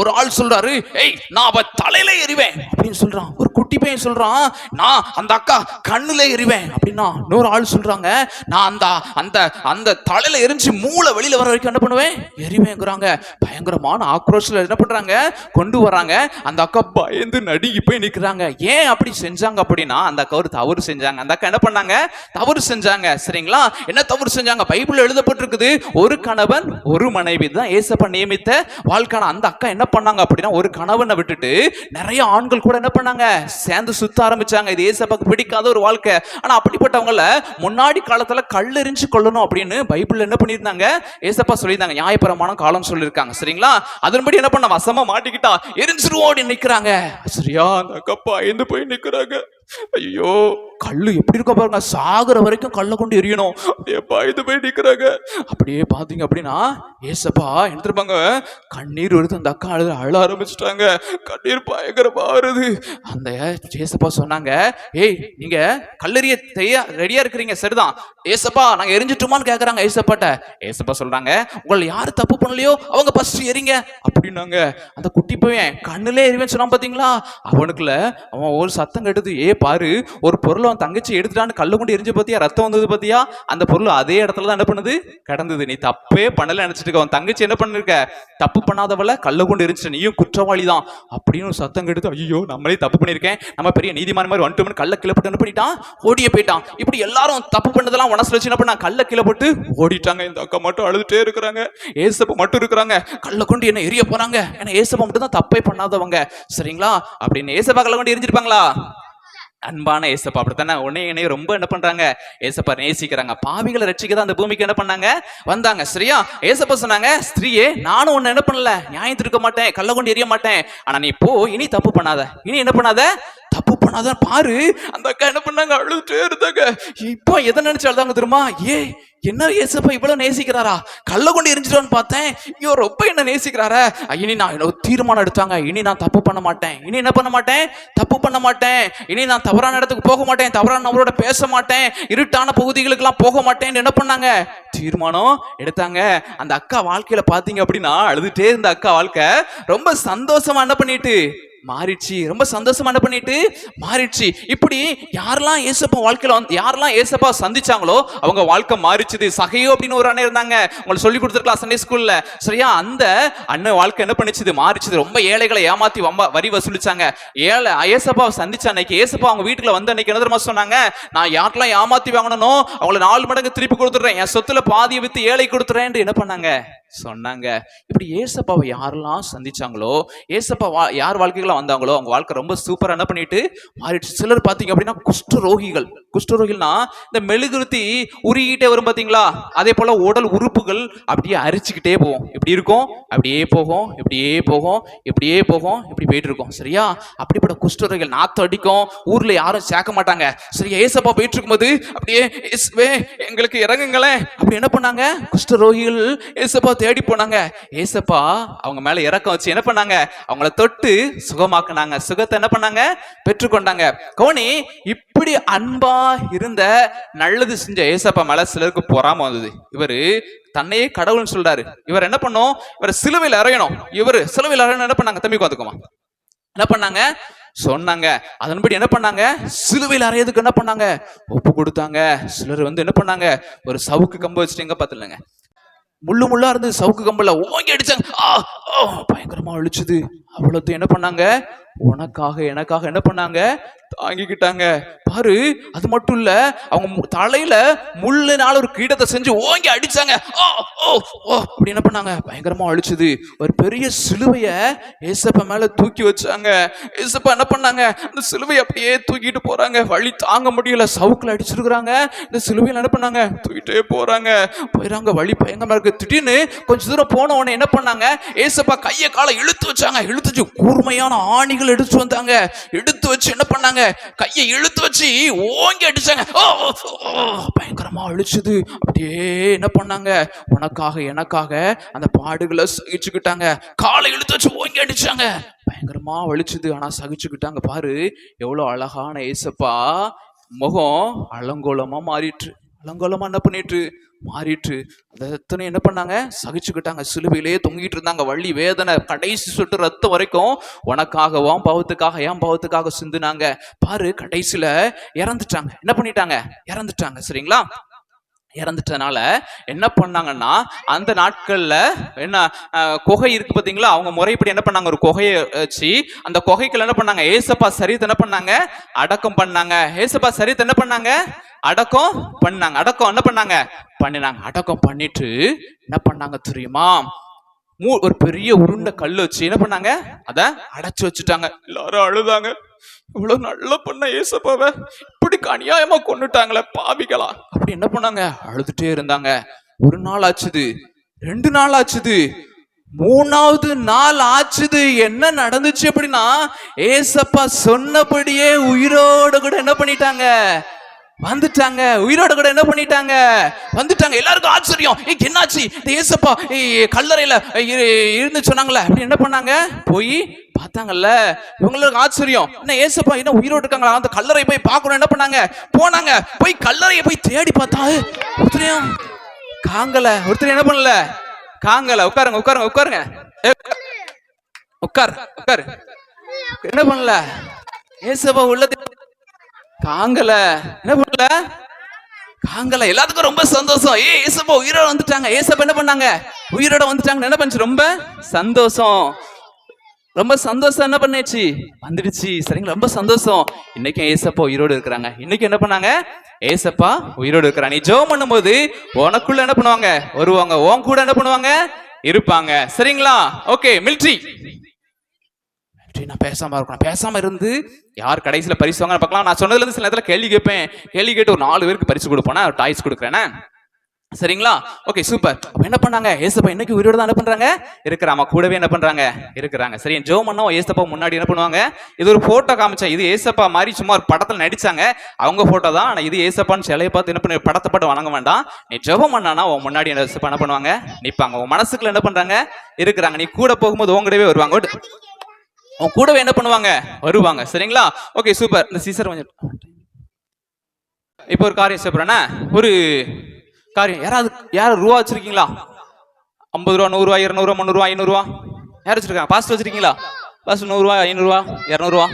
ஒரு ஆள் சொல்றாரு, ஏய் நான் அவ தலையில எறிவேன் அப்படின்னு சொல்றான். ஒரு குட்டி பையன் சொல்றான், நான் அந்த அக்கா கண்ணுல எறிவேன் அப்படின்னா. இன்னொரு ஆள் சொல்றாங்க, நான் அந்த அந்த அந்த தலையில எரிஞ்சு மூளை வெளியில வர வரைக்கும் என்ன பண்ணுவேன், எறிவேங்கிறாங்க. பயங்கரமான ஆக்ரோஷத்துல என்ன பண்றாங்க, கொண்டு வராங்க. அந்த அக்கா பயந்து நடுங்கி போய் நிக்கிறாங்க. ஏன் அப்படி செஞ்சாங்க அப்படின்னா, அந்த அக்கா ஒரு தவறு செஞ்சாங்க. அந்த அக்கா என்ன பண்ணாங்க, தவறு செஞ்சாங்க. சரிங்களா, என்ன தவறு செஞ்சாங்க, பைபிள்ல எழுதப்பட்டிருக்குது, ஒரு கணவன் ஒரு மனைவி தான் ஏசப்பா நியமித்த வாழ்க்கான. அந்த அக்கா என்ன பண்ணாங்க அப்படின்னா, ஒரு கணவனை விட்டுட்டு நிறைய ஆண்கள் கூட என்ன பண்ணாங்க, சேர்ந்து சுத்த ஆரம்பிச்சாங்க. இது ஏசப்பாக்கு பிடிக்காத ஒரு வாழ்க்கை. ஆனா அப்படிப்பட்டவங்கள முன்னாடி காலத்துல கல்லெறிஞ்சு கொள்ளணும் அப்படின்னு பைபிள்ல என்ன பண்ணியிருந்தாங்க, ஏசப்பா சொல்லியிருந்தாங்க. நியாயப்பிரமாண காலம் சொல்லியிருக்காங்க. சரிங்களா, அதன்படி என்ன பண்ண, வசமா மாட்டிக்கிட்டா எரிஞ்சிருவோம் அப்படின்னு நிக்கிறாங்க. சரியா, அந்த அக்கா பயந்து போய் நிக்கிறாங்க. ஐயோ, கல்லு எப்படி இருக்க பாருங்க, சாகுற வரைக்கும் கல்லை கொண்டு எரியணும், அப்படியே பயந்து போய் நிக்கிறாங்க. அப்படியே பாத்தீங்க அப்படின்னா ஏசப்பா எடுத்துருப்பாங்க, கண்ணீர் வருது. அந்த அக்கா அழ ஆரம்பிச்சுட்டாங்க, கண்ணீர் பயங்கரமா வருது. அந்த ஏசப்பா சொன்னாங்க, ஏய் நீங்க கல்லெறிய ரெடியா இருக்கிறீங்க, சரிதான், ஏசப்பா நாங்க எரிஞ்சிட்டுமான்னு கேக்குறாங்க ஏசப்பாட்ட. ஏசப்பா சொல்றாங்க, உங்களை யாரு தப்பு பண்ணலையோ அவங்க ஃபர்ஸ்ட் எரிங்க அப்படின்னாங்க. அந்த குட்டி பையன் கண்ணுல எரிவேன்னு சொன்னான் பாத்தீங்களா, அவனுக்குள்ள அவன் ஒரு சத்தம் கேட்டது, ஏ பாரு, ஒரு பொருளை அவன் தங்கச்சி எடுத்துட்டான்னு கல்லு கொண்டு எரிஞ்சு பாத்தியா, ரத்தம் வந்தது பாத்தியா, அந்த பொருள் அதே இடத்துல தான் என்ன பண்ணுது, கிடந்தது. நீ தப்பே பண்ணல நினைச்சிட்டு இருக்க, அவன் தங்கச்சி என்ன பண்ணிருக்க, தப்பு பண்ணாதவள கல்ல கொண்டு எரிஞ்சிட்ட, நீயும் குற்றவாளி தான் அப்படின்னு சத்தம் கெடுத்து, ஐயோ நம்மளே தப்பு பண்ணிருக்கேன், நம்ம பெரிய நீதிமான மாதிரி 1 2 மணி கல்ல கீழே போட்டு என்ன பண்ணிட்டான், ஓடியே போயிட்டான். இப்படி எல்லாரும் தப்பு பண்ணதெல்லாம் மனசுல வச்சு என்ன பண்ணா, கல்ல கீழே போட்டு ஓடிட்டாங்க. இந்த அக்கா மட்டும் அழுதுட்டே இருக்கிறாங்க, ஏசப்பா மட்டும் இருக்கிறாங்க, கல்ல கொண்டு என்ன எரிய போறாங்க. ஏன்னா ஏசப்பா மட்டும் தான் தப்பே பண்ணாதவங்க. சரிங்களா, அப்படின்னு ஏசப்பா கல்ல கொண்டு எரிஞ்சிருப்பாங்களா? அன்பான ஏசப்பா அப்படித்தானே உன்னைய ரொம்ப என்ன பண்றாங்க, ஏசப்பா நேசிக்கிறாங்க. பாவிகளை ரட்சிக்க தான் அந்த பூமிக்கு என்ன பண்ணாங்க, வந்தாங்க. சரியா, ஏசப்பா சொன்னாங்க, ஸ்திரீயே நானும் உன்னை என்ன பண்ணல, நியாயம் திருக்க மாட்டேன், கள்ள கொண்டு எரிய மாட்டேன், ஆனா நீ போ, இனி தப்பு பண்ணாத, இனி என்ன பண்ணாத, தப்பு பண்ணாத. பாரு, அந்த அக்கா என்ன பண்ணாங்க, அழுதுட்டே இருந்தாங்க. இப்போ எதை நினைச்சு அழுதாங்க தெரியுமா, என்ன ஏசப்பா இவ்வளவு நேசிக்கிறாரா, கள்ள கொண்டு எரிஞ்சிட்டான்னு பார்த்தேன், ஐயோ ரொம்ப என்ன நேசிக்கிறாரா. இனி நான் தீர்மானம் எடுத்தாங்க, இனி நான் தப்பு பண்ண மாட்டேன், இனி என்ன பண்ண மாட்டேன், தப்பு பண்ண மாட்டேன், இனி நான் தவறான இடத்துக்கு போக மாட்டேன், தவறான அவரோட பேச மாட்டேன், இருட்டான பகுதிகளுக்கு எல்லாம் போக மாட்டேன்னு என்ன பண்ணாங்க, தீர்மானம் எடுத்தாங்க. அந்த அக்கா வாழ்க்கையில பாத்தீங்க அப்படின்னா, அழுதுட்டே இருந்த அக்கா வாழ்க்கை ரொம்ப சந்தோஷமா என்ன பண்ணிட்டு மாறிடுச்சு, ரொம்ப சந்தோஷமா என்ன பண்ணிட்டு மாறிடுச்சு. இப்படி யாரெல்லாம் ஏசப்பா வாழ்க்கையில யாரெல்லாம் ஏசப்பா சந்திச்சாங்களோ அவங்க வாழ்க்கை மாறிச்சுது. சகையோ அப்படின்னு ஒரு அண்ணன் இருந்தாங்க, உங்களுக்கு சொல்லி கொடுத்துருக்கலாம் சண்டே ஸ்கூல்ல. சரியா, அந்த அண்ணன் வாழ்க்கை என்ன பண்ணிச்சுது, மாறிச்சுது. ரொம்ப ஏழைகளை ஏமாத்தி வரி வசூலிச்சாங்க. ஏசப்பா சந்திச்ச அன்னைக்கு, ஏசப்பா அவங்க வீட்டுல வந்த அன்னைக்கு என்ன தெரியுமா சொன்னாங்க, நான் யாருக்கெல்லாம் ஏமாத்தி வாங்கணும் அவங்களை 4 மடங்கு திருப்பி கொடுத்துடுறேன், என் சொத்துல பாதியை வித்து ஏழை கொடுத்துறேன் என்ன பண்ணாங்க, சொன்னாங்க. இப்படி ஏசப்பாவை யாரெல்லாம் சந்திச்சாங்களோ, ஏசப்பா யார் வாழ்க்கைகளை வந்தாங்களோ அவங்க வாழ்க்கை ரொம்ப சூப்பரா என்ன பண்ணிட்டு மாறிடுச்சு. சிலர் பாத்தீங்க அப்படின்னா குஷ்டரோகிகள்னா இந்த மெழுகுருத்தி உருகிட்டே வரும் பாத்தீங்களா, அதே போல உடல் உறுப்புகள் அப்படியே அரிச்சுக்கிட்டே போகும். இப்படி இருக்கும், அப்படியே போகும், இப்படியே போகும், இப்படியே போகும், இப்படி போயிட்டு இருக்கும். சரியா, அப்படிப்பட்ட குஷ்டரோகிகள் நாத்து அடிக்கும், ஊர்ல யாரும் சேர்க்க மாட்டாங்க. சரியா, ஏசப்பா போயிட்டு இருக்கும்போது அப்படியே எங்களுக்கு இறங்குங்களேன் அப்படி என்ன பண்ணாங்க, குஷ்டரோகிகள் ஏசப்பா தேடி போனாங்க. ஏசப்பா அவங்க மேல இறக்கம் வச்சு என்ன பண்ணாங்க, அவங்கள தொட்டு சுகமாக்குனாங்க, சுகத்தை என்ன பண்ணாங்க, பெற்றுக்கொண்டாங்க. கவனி, இப்படி அன்பா இருந்த நல்லது செஞ்ச ஏசப்பா மேல சிலருக்கு பொறாம வந்தது. இவரு தன்னையே கடவுள்னு சொல்றாரு, இவர் என்ன பண்ணும், இவர் சிலுவையில் அறையணும், இவரு சிலுவையில் அறையணும். என்ன பண்ணாங்க, தம்பி பார்த்துக்கோமா, என்ன பண்ணாங்க சொன்னாங்க. அதன்படி என்ன பண்ணாங்க, சிலுவையில் அறையதுக்கு என்ன பண்ணாங்க, ஒப்பு கொடுத்தாங்க. சிலர் என்ன பண்ணாங்க, ஒரு சவுக்கு கம்பு வச்சுட்டு எங்க பாத்துலங்க, முள்ளா இருந்து சவுக்கு கம்பல ஓங்கி அடிச்சாங்க, பயங்கரமா அழிச்சுது. அவ்வளவு என்ன பண்ணாங்க, உனக்காக எனக்காக என்ன பண்ணாங்க, தாங்கிக்கிட்டாங்க. பாரு, அது மட்டும் இல்ல, அவங்க தலையில முள்ளுனால ஒரு கீடத்தை செஞ்சு ஓங்கி அடிச்சாங்க. அப்படி என்ன பண்ணாங்க, பயங்கரமா அழிச்சுது. ஒரு பெரிய சிலுவைய ஏசப்பா மேல தூக்கி வச்சாங்க. ஏசப்பா என்ன பண்ணாங்க, அந்த சிலுவையை அப்படியே தூக்கிட்டு போறாங்க. வழி தாங்க முடியல, சவுக்குல அடிச்சிருக்கிறாங்க. இந்த சிலுவையில என்ன பண்ணாங்க, தூக்கிட்டே போறாங்க. வழி பயங்கரமா இருக்கு. திடீர்னு கொஞ்ச தூரம் போன உடனே என்ன பண்ணாங்க, ஏசப்பா கையை காலை இழுத்து வச்சாங்க. இழுத்து கூர்மையான ஆணிகள் எடுத்து வந்தாங்க. எடுத்து வச்சு என்ன பண்ணாங்க, கையை இழுத்து வச்சு ஓங்கி அடிச்சாங்க. பயங்கரமா அழிச்சுது. அப்படியே என்ன பண்ணாங்க, உனக்காக எனக்காக அந்த பாடுகளை சகிச்சுக்கிட்டாங்க. காலை இழுத்து வச்சு ஓங்கி அடிச்சாங்க, பயங்கரமா வலிச்சுது, ஆனா சகிச்சுக்கிட்டாங்க. பாரு எவ்வளவு அழகான ஏசப்பா முகம் அலங்கோலமா மாறிட்டு, அலங்கோலமா என்ன பண்ணிட்டு மாறிட்டு, அதை என்ன பண்ணாங்க, சகிச்சுக்கிட்டாங்க. சிலுவையிலேயே தொங்கிட்டு இருந்தாங்க. வலி வேதனை கடைசி சொட்டு ரத்தம் வரைக்கும் உனக்காகவும் பாவத்துக்காக என் பாவத்துக்காக சிந்துனாங்க. பாரு கடைசியில இறந்துட்டாங்க. என்ன பண்ணிட்டாங்க, இறந்துட்டாங்க. சரிங்களா, இறந்துட்டனால என்ன பண்ணாங்கன்னா, அந்த நாட்கள்ல என்ன குகை இருக்கு பாத்தீங்களா, அவங்க முறைப்படி என்ன பண்ணாங்க, ஒரு குகையை வச்சு அந்த குகைக்குள்ள என்ன பண்ணாங்க, ஏசப்பா சரீரத்தை என்ன பண்ணாங்க, அடக்கம் பண்ணாங்க. ஏசப்பா சரீரத்தை என்ன பண்ணாங்க, அடக்கம் பண்ணாங்க. அடக்கம் என்ன பண்ணாங்க, பண்ணினாங்க. அடக்கம் பண்ணிட்டு என்ன பண்ணாங்க தெரியுமா, ஒரு பெரிய உருண்டை கல் வச்சு என்ன பண்ணாங்க, அத அடைச்சு வச்சுட்டாங்க. எல்லாரும் அழுதாங்க, இவ்வளவு நல்ல பண்ண ஏசப்பாவை இப்படி அநியாயமா கொண்டுட்டாங்களே பாவிகளா அப்படி என்ன பண்ணாங்க, அழுதுட்டே இருந்தாங்க. ஒரு நாள் ஆச்சுது, 2 நாள் ஆச்சுது, 3வது நாள் ஆச்சுது. என்ன நடந்துச்சு அப்படின்னா, ஏசப்பா சொன்னபடியே உயிரோட கூட என்ன பண்ணிட்டாங்க, வந்துட்டாங்க. உயிரோட கூட என்ன பண்ணிட்டாங்க, வந்துட்டாங்க. எல்லாருக்கும் ஆச்சரியம், என்னாச்சு, ஏசப்பா கல்லறையில இருந்து சொன்னாங்களே அப்படி என்ன பண்ணாங்க, போய் பார்த்தாங்கல்ல. இவங்களுக்கு ஆச்சரியம், என்ன ஏசப்பா என்ன உயிரோடு இருக்காங்களா, அந்த கல்லறை போய் பார்க்கணும். என்ன பண்ணாங்க, போனாங்க. போய் கல்லறையை போய் தேடி பார்த்தா ஒருத்தரையும் காங்கல. ஒருத்தர் என்ன பண்ணல, காங்கல. உட்காருங்க உட்காருங்க உட்காருங்க, உட்கார் உட்காரு. என்ன பண்ணல, ஏசப்பா உள்ளது காங்கல. என்ன பண்ணல, காங்கல. எல்லாத்துக்கும் ரொம்ப சந்தோஷம். ஏசப்பா உயிரோட வந்துட்டாங்க. ஏசப்பா என்ன பண்ணாங்க, உயிரோட வந்துட்டாங்க. என்ன பண்ணுச்சு, ரொம்ப சந்தோஷம். ரொம்ப சந்தோஷம் என்ன பண்ணிச்சு, வந்துடுச்சு. சரிங்களா, ரொம்ப சந்தோஷம். இன்னைக்கும் ஏசப்பா உயிரோடு இருக்கிறாங்க. இன்னைக்கு என்ன பண்ணாங்க, ஏசப்பா உயிரோடு இருக்கிறாங்க. நீ ஜெபம் பண்ணும்போது உனக்குள்ள என்ன பண்ணுவாங்க, வருவாங்க. உன் கூட என்ன பண்ணுவாங்க, இருப்பாங்க. சரிங்களா, ஓகே. மிலிட்ரி நான் பேசாம இருக்கணும். பேசாம இருந்து யார் கடைசியில பரிசு வாங்க பார்க்கலாம். நான் சொன்னதுல இருந்து சில நேரத்துல கேள்வி கேட்பேன். கேள்வி கேட்டு ஒரு 4 பேருக்கு பரிசு கொடுப்பேன், டாய்ஸ் கொடுக்குறேன்னா. சரிங்களா, ஓகே சூப்பர். அப்ப என்ன பண்ணாங்க, ஏசப்பா இன்னைக்கு உயிரோட தான் என்ன பண்றாங்க, இருக்கிறாங்க. கூடவே என்ன பண்றாங்க, இருக்கிறாங்க. சரி, ஜெபம் பண்ணோம். ஏசப்பா முன்னாடி என்ன பண்ணுவாங்க, இது ஒரு போட்டோ காமிச்சேன். இது ஏசப்பா மாதிரி சும்மா ஒரு படத்துல நடிச்சாங்க, அவங்க போட்டோ தான். ஆனா இது ஏசப்பான்னு சிலையை பார்த்து என்ன பண்ணி படத்தை பாட்டு வணங்க வேண்டாம். நீ ஜெபம் பண்ணானா உன் முன்னாடி ஏசப்பா என்ன பண்ணுவாங்க, நிப்பாங்க. உன் மனசுக்குள்ள என்ன பண்றாங்க, இருக்கிறாங்க. நீ கூட போகும்போது உங்கடவே வருவாங்க, உன் கூடவே என்ன பண்ணுவாங்க, வருவாங்க. சரிங்களா, ஓகே சூப்பர். இந்த சீசர் கொஞ்சம் இப்போ ஒரு காரியம் செய்யப்படுறேன்னா, ஒரு காரியம், யாராவது ரூபா வச்சிருக்கீங்களா, 50 ரூபா, 100 ரூபா, 200 ரூபா, 300 ரூபா, 500 ரூபா யார் வச்சிருக்காங்க, பாஸ்ட் வச்சிருக்கீங்களா, பாஸ்ட் 100 ரூபா, 500 ரூபா, 200 ரூபா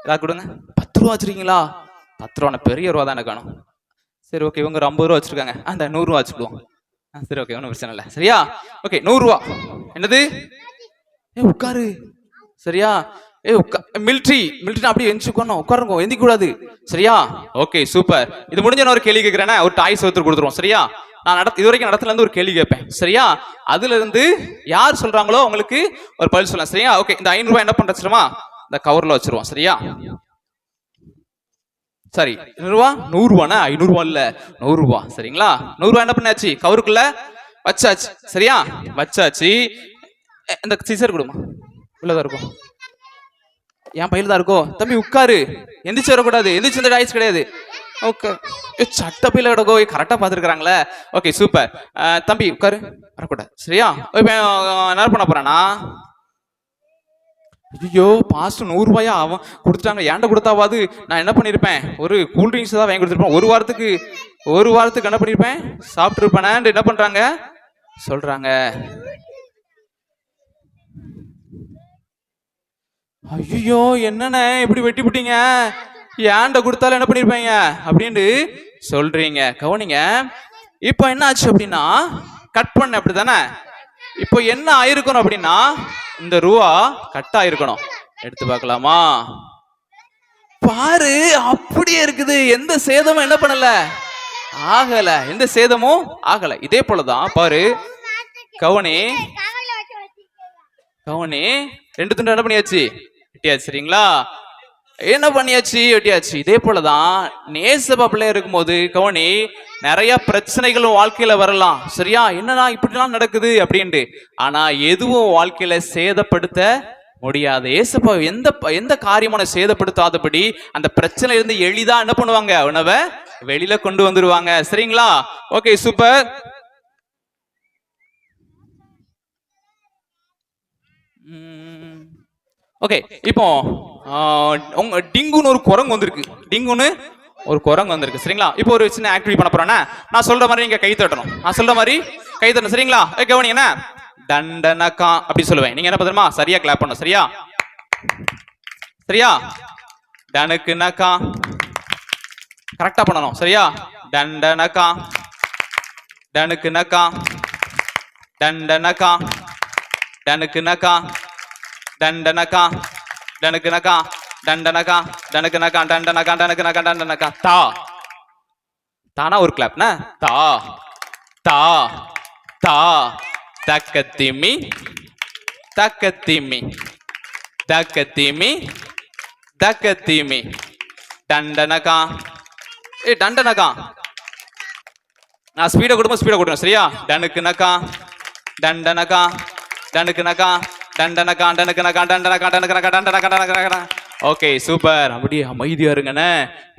ஏதாவது கொடுங்க. 10 ரூபா வச்சிருக்கீங்களா, 10 ரூபா பெரிய ரூபா தான் எனக்கு வேணும். சரி ஓகே, இவங்க ஒரு 50 ரூபா வச்சிருக்காங்க, அந்த 100 ரூபா வச்சுக்குவோம். சரி ஓகே, ஒன்றும் பிரச்சனை இல்லை. சரியா, ஓகே 100 ரூபா. என்னது, உட்காரு. சரியா, மிலிட்ரி அப்படியே எந்திரிக்கணும், உட்காருங்க, எந்திக்க கூடாது. சரியா, ஓகே சூப்பர். இது முடிஞ்ச நான் ஒரு கேள்வி கேட்கிறேன்னா, ஒரு டாய்ஸ் ஒருத்தர் கொடுத்துருவோம். சரியா, நான் இது வரைக்கும் நடத்துல இருந்து ஒரு கேள்வி கேட்பேன். சரியா, அதுல இருந்து யார் சொல்றாங்களோ உங்களுக்கு ஒரு பதில் சொல்லலாம். சரியா, ஓகே. இந்த 500 ரூபாய் என்ன பண்ற வச்சிருமா, இந்த கவர்ல வச்சிருவோம். சரியா, சரி 100 ரூபா, 100 ரூபானா 500 ரூபா இல்ல, 100 ரூபா. சரிங்களா, 100 ரூபாய் என்ன பண்ணாச்சு, கவருக்குள்ள வச்சாச்சு. சரியா, வச்சாச்சு. இந்த சீசர் கொடுமா, உள்ளதா இருக்கும், என் பையில தான் இருக்கோ. தம்பி உட்காரு, எந்திரிச்சு வரக்கூடாது, எந்திரிச்சு இந்த டாய்ஸ் கிடையாது. ஓகே, சட்ட பையில கிடக்கோ, கரெக்டா பாத்துருக்காங்களே. Okay super. தம்பி உட்காரு, வரக்கூடாது. சரியா, என்ன பண்ண போறானா, ஐயோ பாஸ்ட் 100 ரூபாயா அவன் கொடுத்துட்டாங்க, ஏன்ட கொடுத்தாவது நான் என்ன பண்ணிருப்பேன், ஒரு கூல்ட்ரிங்க்ஸ் தான் வாங்கி கொடுத்துருப்பேன். ஒரு வாரத்துக்கு என்ன பண்ணிருப்பேன், சாப்பிட்டு இருப்பேன். என்ன பண்றாங்க சொல்றாங்க, ஐயோ என்னண்ணே இப்படி வெட்டி விட்டீங்க, ஏன்ட கொடுத்தாலும் என்ன பண்ணிருப்பீங்க அப்படின்னு சொல்றீங்க. கவனிங்க, இப்போ என்ன ஆச்சு அப்படின்னா, கட் பண்ண அப்படித்தானே. இப்போ என்ன ஆயிருக்கணும் அப்படின்னா, இந்த ரூபா கட் ஆயிருக்கணும். எடுத்து பார்க்கலாமா, பாரு அப்படியே இருக்குது, எந்த சேதமும் என்ன பண்ணல, ஆகல, எந்த சேதமும் ஆகல. இதே போலதான் பாரு, கவனி 2 துண்டு என்ன பண்ணியாச்சு, வெட்டியாச்சு. சரிங்களா, என்ன பண்ணியாச்சு, வெட்டியாச்சு. இதே போலதான் நேசப்பா பிள்ளை இருக்கும்போது கவனி, நிறைய பிரச்சனைகளும் வாழ்க்கையில வரலாம். சரியா, என்னன்னா இப்படிலாம் நடக்குது அப்படின்ட்டு, ஆனா எதுவும் வாழ்க்கையில சேதப்படுத்த முடியாது. ஏசப்பா எந்த காரியமான சேதப்படுத்தாதபடி அந்த பிரச்சனையில இருந்து எளிதா என்ன பண்ணுவாங்க, உணவை வெளியில கொண்டு வந்துருவாங்க. சரிங்களா? Okay, super. ஓகே, இப்போ உங்க டிங்குன்னு ஒரு குரங்கு வந்திருக்கு. டிங்குன்னு ஒரு குரங்கு வந்திருக்கு. சரிங்களா? இப்போ ஒரு சின்ன ஆக்டிவிட்டி பண்ண போறேன்னா, நான் சொல்ற மாதிரி நீங்க கை தட்டணும். நான் சொல்ற மாதிரி கை தட்டணும். சரிங்களா? கவனிங்க. என்ன டண்டனக்கா அப்படி சொல்லுவேன். நீங்க என்ன பண்ணுமா, சரியா கிளாப் பண்ணணும். சரியா? சரியா? டனுக்கு நக்கா கரெக்டா பண்ணணும். சரியா? டண்டனக்கா டனுக்கு நக்கா டண்டனக்கா டனுக்கு நக்கா டண்டனக்கா டனுக்கு நக்கா டண்டனக்கா டனுக்கு நக்கா டண்டனக்கா டனுக்கு நக்கா டண்டனக்கா. தா தானா ஒரு கிளாப்னா தா தா தா தக்கத்திமி தக்கத்திமி தக்கத்திமி தக்கத்திமி டண்டனக்கா. டண்டனக்கா நான் ஸ்பீடை கொடுப்பேன். சரியா? டனுக்கு நக்கா டண்டனக்கா டனுக்கு நக்கா டண்டனக்கா டனுக்கு நக்கா டண்டனக்கா டனுக்கு நக்கா டண்டனக்கா டனக்கா. Okay, super. அப்படியே அமைதியா இருங்கண்ணே.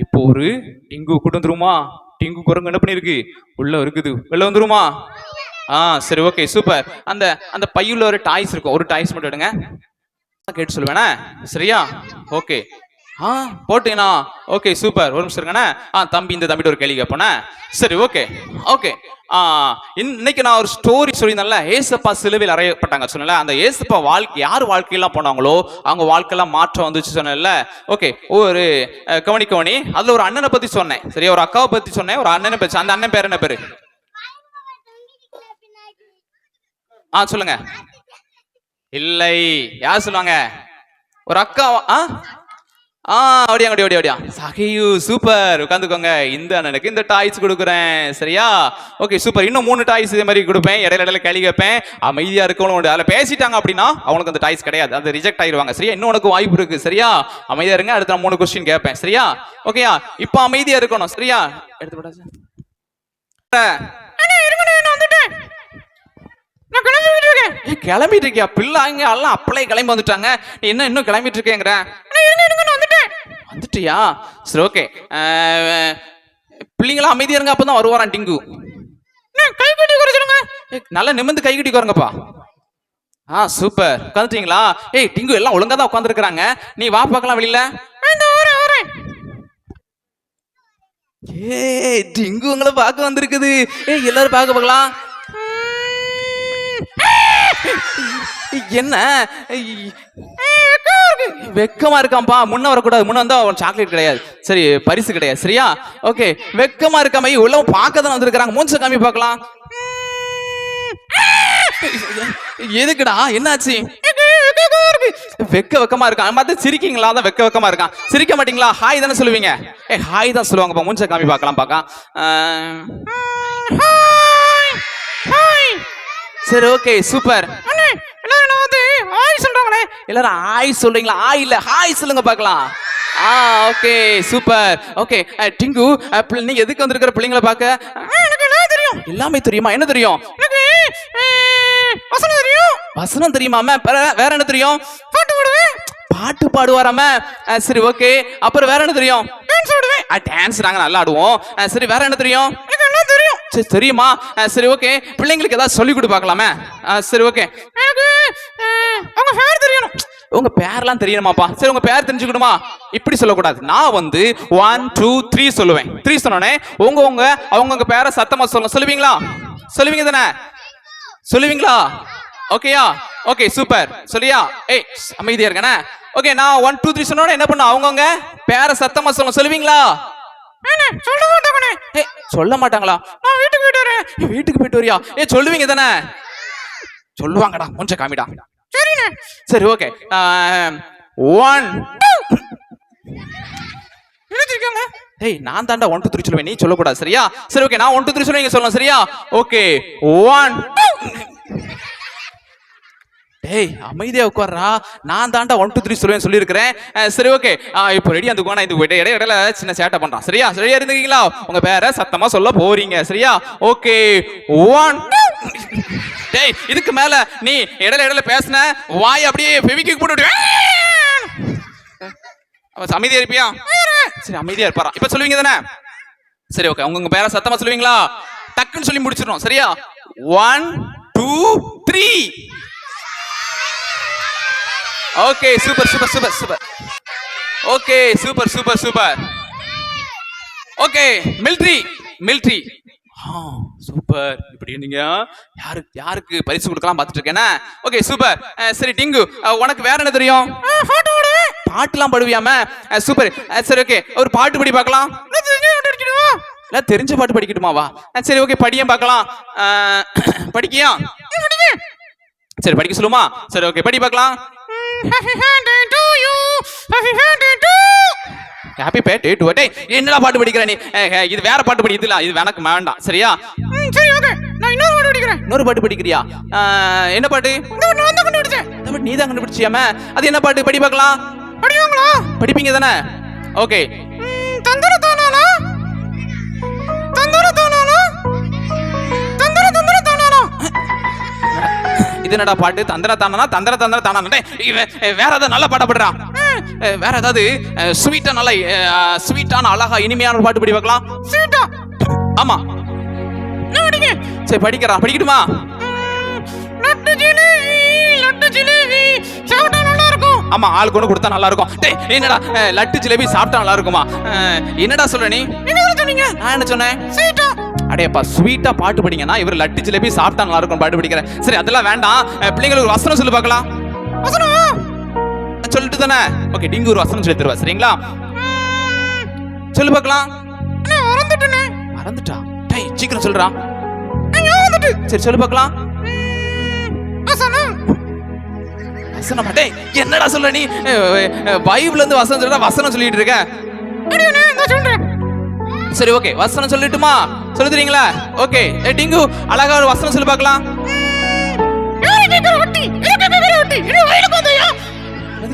இப்போ ஒரு டிங்கு கூட்டு வந்துருமா? டிங்கு குரங்கு என்ன பண்ணிருக்கு, உள்ள இருக்குது. வெளில வந்துருமா? சரி, ஓகே, சூப்பர். அந்த அந்த பையுள்ள ஒரு டாய்ஸ் இருக்கும். ஒரு டாய்ஸ் மட்டும் எடுங்க, கேட்டு சொல்லுவேண்ணே. சரியா? ஓகே, போட்டீங்கன்னா ஓகே, சூப்பர். ஒரு நிமிஷம் இருங்கண்ணே. தம்பி, இந்த தம்பிட்டு ஒரு கேள்வி கேட்போண்ணே. சரி, ஓகே ஓகே. இன்னைக்கு நான் ஒரு ஸ்டோரி சொல்லியிருந்தேன்ல, ஏசப்பா சிலுவையில் அறையப்பட்டாங்க சொன்னல. அந்த ஏசப்பா யார் வாழ்க்கையெல்லாம் போனாங்களோ அவங்க வாழ்க்கையெல்லாம் மாற்றம் வந்துச்சு சொன்னேன்ல. ஓகே, ஒரு கவனி அதுல ஒரு அண்ணனை பத்தி சொன்னேன். சரியா? ஒரு அக்காவை பத்தி சொன்னேன், ஒரு அண்ணனை பத்தி. அந்த அண்ணன் பேர் என்ன பேரு? சொல்லுங்க. இல்லை, யார் சொல்லுவாங்க? ஒரு அக்காவா? ஓடியா சகையு. சூப்பர். உட்காந்துக்கோங்க. இந்த அண்ணனுக்கு இந்த டாய்ஸ் கொடுக்குறேன். சரியா? Okay, super. இன்னும் 3 டாய்ஸ் இதே மாதிரி கொடுப்பேன். இடையில கேள்வி கேட்பேன். அமைதியா இருக்கணும். அதில் பேசிட்டாங்க அப்படின்னா அவனுக்கு அந்த டாய்ஸ் கிடையாது, அது ரிஜெக்ட் ஆயிடுவாங்க. சரியா? இன்னும் உனக்கு வாய்ப்பு இருக்கு. சரியா? அமைதியா இருங்க. அடுத்து நான் 3 கொஸ்டின் கேட்பேன். சரியா? ஓகேயா? இப்போ அமைதியா இருக்கணும். சரியா? எடுத்து கிளம்பிட்டு இருக்கியா? பிள்ளைங்க எல்லாம் அப்பளே கிளம்பி வந்துட்டாங்க. நீ என்ன இன்னும் கிளம்பிட்டு இருக்கேங்கிற? வந்துட்டியா? சரி, ஓகே. பிள்ளைங்களா அமைதியா இருங்க, அப்பதான் வருவாரான் டிங்கு. கை கட்டி குறை சொல்லுங்க. நல்லா நிமிர்ந்து கை கட்டி குறங்கப்பா. சூப்பர். உட்காந்துட்டீங்களா? டிங்கு எல்லாம் ஒழுங்கா தான் உட்காந்துருக்காங்க. நீ வா பார்க்கலாம் வெளியில. டிங்கு உங்களை பார்க்க வந்திருக்குது. எல்லாரும் பார்க்கலாம். என்ன வெக்கமா இருக்காம்பா? முன்ன வரக்கூடாது. முன்ன வந்தா சாக்லேட் கிடையாது. சரி, பரிசு கிடையாது. சரியா? ஓகே, வெக்கமா இருக்காம உள்ள பார்க்க தான் வந்திருக்காங்க. மூஞ்ச காமி பார்க்கலாம். எதுக்குடா? என்னாச்சு? வெக்கமா இருக்கான். பார்த்து சிரிக்கீங்களா? தான் வெக்கமா இருக்கான். சிரிக்க மாட்டீங்களா? ஹாய் தானே சொல்லுவீங்க. ஹாய் தான் சொல்லுவாங்கப்பா. மூஞ்ச காமி பார்க்கலாம். சரி, ஓகே, சூப்பர். எல்லாரும் ஆய் சொல்றீங்களா? இல்ல, ஹாய் சொல்லுங்க பார்க்கலாம். Okay, super. ஓகே, டிங்கு, நீங்க எதுக்கு வந்திருக்கிற? பிள்ளைங்களை பார்க்க. எல்லாமே தெரியுமா? என்ன தெரியும்? வசனம் தெரியுமா? வேற என்ன தெரியும்? பாட்டு பாடுவாராம. சரி, ஓகே. அப்புறம் வேற என்ன தெரியும்? டான்ஸ் நாங்க நல்லா ஆடுவோம். சரி, வேற என்ன தெரியும்? சரி, தெரியுமா? சரி, ஓகே. பிள்ளைங்களுக்கு ஏதாவது சொல்லி கொடு பார்க்கலாமே. சரி, ஓகே. உங்க பேர் தெரியணும். உங்க பேர்லாம் தெரியணுமாப்பா? சரி, உங்க பேர் தெரிஞ்சுக்கணுமா? இப்படி சொல்லக்கூடாது. நான் 1 2 3 சொல்லுவேன். 3 சொன்னோடனே அவங்க பேரை சத்தமா சொல்லுவீங்களா? சொல்லுவீங்க தானே? சொல்லுவீங்களா? ஓகேயா? Okay, super. சொல்லியா? அமைதியா இருக்கேனே. ஓகே, நான் 1 2 3 சொன்னோட என்ன பண்ண? அவங்கவுங்க பேரை சத்தமா சொல்லுவீங்களா? சொல்ல மாட்டாங்களா? நான் வீட்டுக்கு போயிட்டு வரேன். வீட்டுக்கு போயிட்டு வரியா? சொல்லுவீங்க தானே? சொல்லுவாங்கடா. கொஞ்சம் காமிடா. சரி, ஓகே. 1 நான் தாண்டா 1 2 3 சொல்லுவேன், நீ சொல்லக்கூடாது. சரியா? சரி, ஓகே. நான் 1 2 3 சொல்லுவேன், நீங்க சொல்லணும். சரியா? ஓகே, 1 அமைதியா உட்கார்றா. நான் தாண்டா 1 2 3 சொல்லுவேன் சொல்லியிருக்கிறேன். சரி, ஓகே. இப்போ ரெடி அந்த கோணா இது போயிட்டு இடையில சின்ன சேட்டை பண்றான். சரியா? சரியா இருந்தீங்களா? உங்க பேரை சத்தமா சொல்ல போறீங்க. சரியா? ஓகே, 1 டேய் இதுக்கு மேல நீ இடையில பேசின வாய் அப்படியே ஃபெவிக்விக் போட்டு அமைதியா இருப்பியா? சரி அமைதியா இருப்பாரா? இப்ப சொல்லுவீங்க தானே? சரி ஓகே, உங்க பேரை சத்தமா சொல்லுவீங்களா? டக்குன்னு சொல்லி முடிச்சிடணும் சரியா? 1 2 3. Okay super super super super. Okay super super super. Okay military. Super. இப்படி நீங்க யாருக்கு பரிசு கொடுக்கலாம் பார்த்துட்டு இருக்கேன்னா? Okay super. சரி டிங்கு, உனக்கு வேற என்ன தெரியும்? பாட்டுலாம் பாடுவியாம? சூப்பர். சரி ஓகே, ஒரு பாட்டு படி பார்க்கலாம். இல்ல தெரிஞ்ச பாட்டு படிக்கட்டுமாவா? சரி ஓகே படியும் பார்க்கலாம். படிக்கியா? சரி படிக்க சொல்லுமா? சரி ஓகே படி பார்க்கலாம். Happy birthday to day. என்னடா பாட்டு படிக்கிற நீ? இது வேற பாட்டு படி. இது எனக்கு வேண்டாம் சரியா? சரி ஓகே, நான் இன்னொரு பாட்டு படிக்கிறேன். இன்னொரு பாட்டு படிக்கிறியா? என்ன பாட்டு? நான் தான் கண்டுபிடிச்சேன். இந்த நீ தான் கண்டுபிடிச்சியாமே? அது என்ன பாட்டு? படி பார்க்கலாம். படிவாங்களா? படிப்பீங்க தானே? ஓகே. தந்தர தானானா இது என்னடா பாட்டு? தந்தர தானானா? வேற ஏதாவது நல்ல பாட்டா படுறா. வேற ஏதாவது ஸ்வீட்டா நல்ல ஸ்வீட்டான அழகா இனிமையான பாட்டு படி பார்க்கலாம். ஸ்வீட்டா? ஆமா. சரி படிக்கட்டுமா? லட்டு ஜிலேபி சாப்பிட்டா நல்லா இருக்கும். ஆமா, ஆள் கொண்டு கொடுத்தா நல்லா இருக்கும். டேய் என்னடா லட்டு ஜிலேபி சாப்பிட்டா நல்லா இருக்குமா? என்னடா சொல்ற நீ? என்ன சொன்னீங்க? நான் என்ன சொன்னேன்? ஸ்வீட்டா. அடேப்பா ஸ்வீட்டா பாட்டு படிங்கன்னா இவர் லட்டு ஜிலேபி சாப்பிட்டா நல்லா இருக்கும் பாட்டு படிக்கிறேன். சரி அதெல்லாம் வேண்டாம், பிள்ளைங்களுக்கு ஒரு வசனம் சொல்லி பார்க்கலாம். வசனம் சொல்லிட்டு தானே? ஓகே டிங்கு ஒரு வசனம் சொல்லி தருவா சரிங்களா? சொல்லி பார்க்கலாம். மறந்துட்டா? டேய் சீக்கிரம் சொல்றா. சரி சொல்லி பார்க்கலாம். வசனம். டேய் என்னடா சொல்ற நீ? பைபிள்ல இருந்து வசனம் சொல்றா, வசனம் சொல்லிட்டு இருக்க. சரி ஓகே வசனம் சொல்லட்டுமா? சொல்லி தரீங்களா? ஓகே டிங்கு அழகா ஒரு வசனம் சொல்லி பார்க்கலாம்.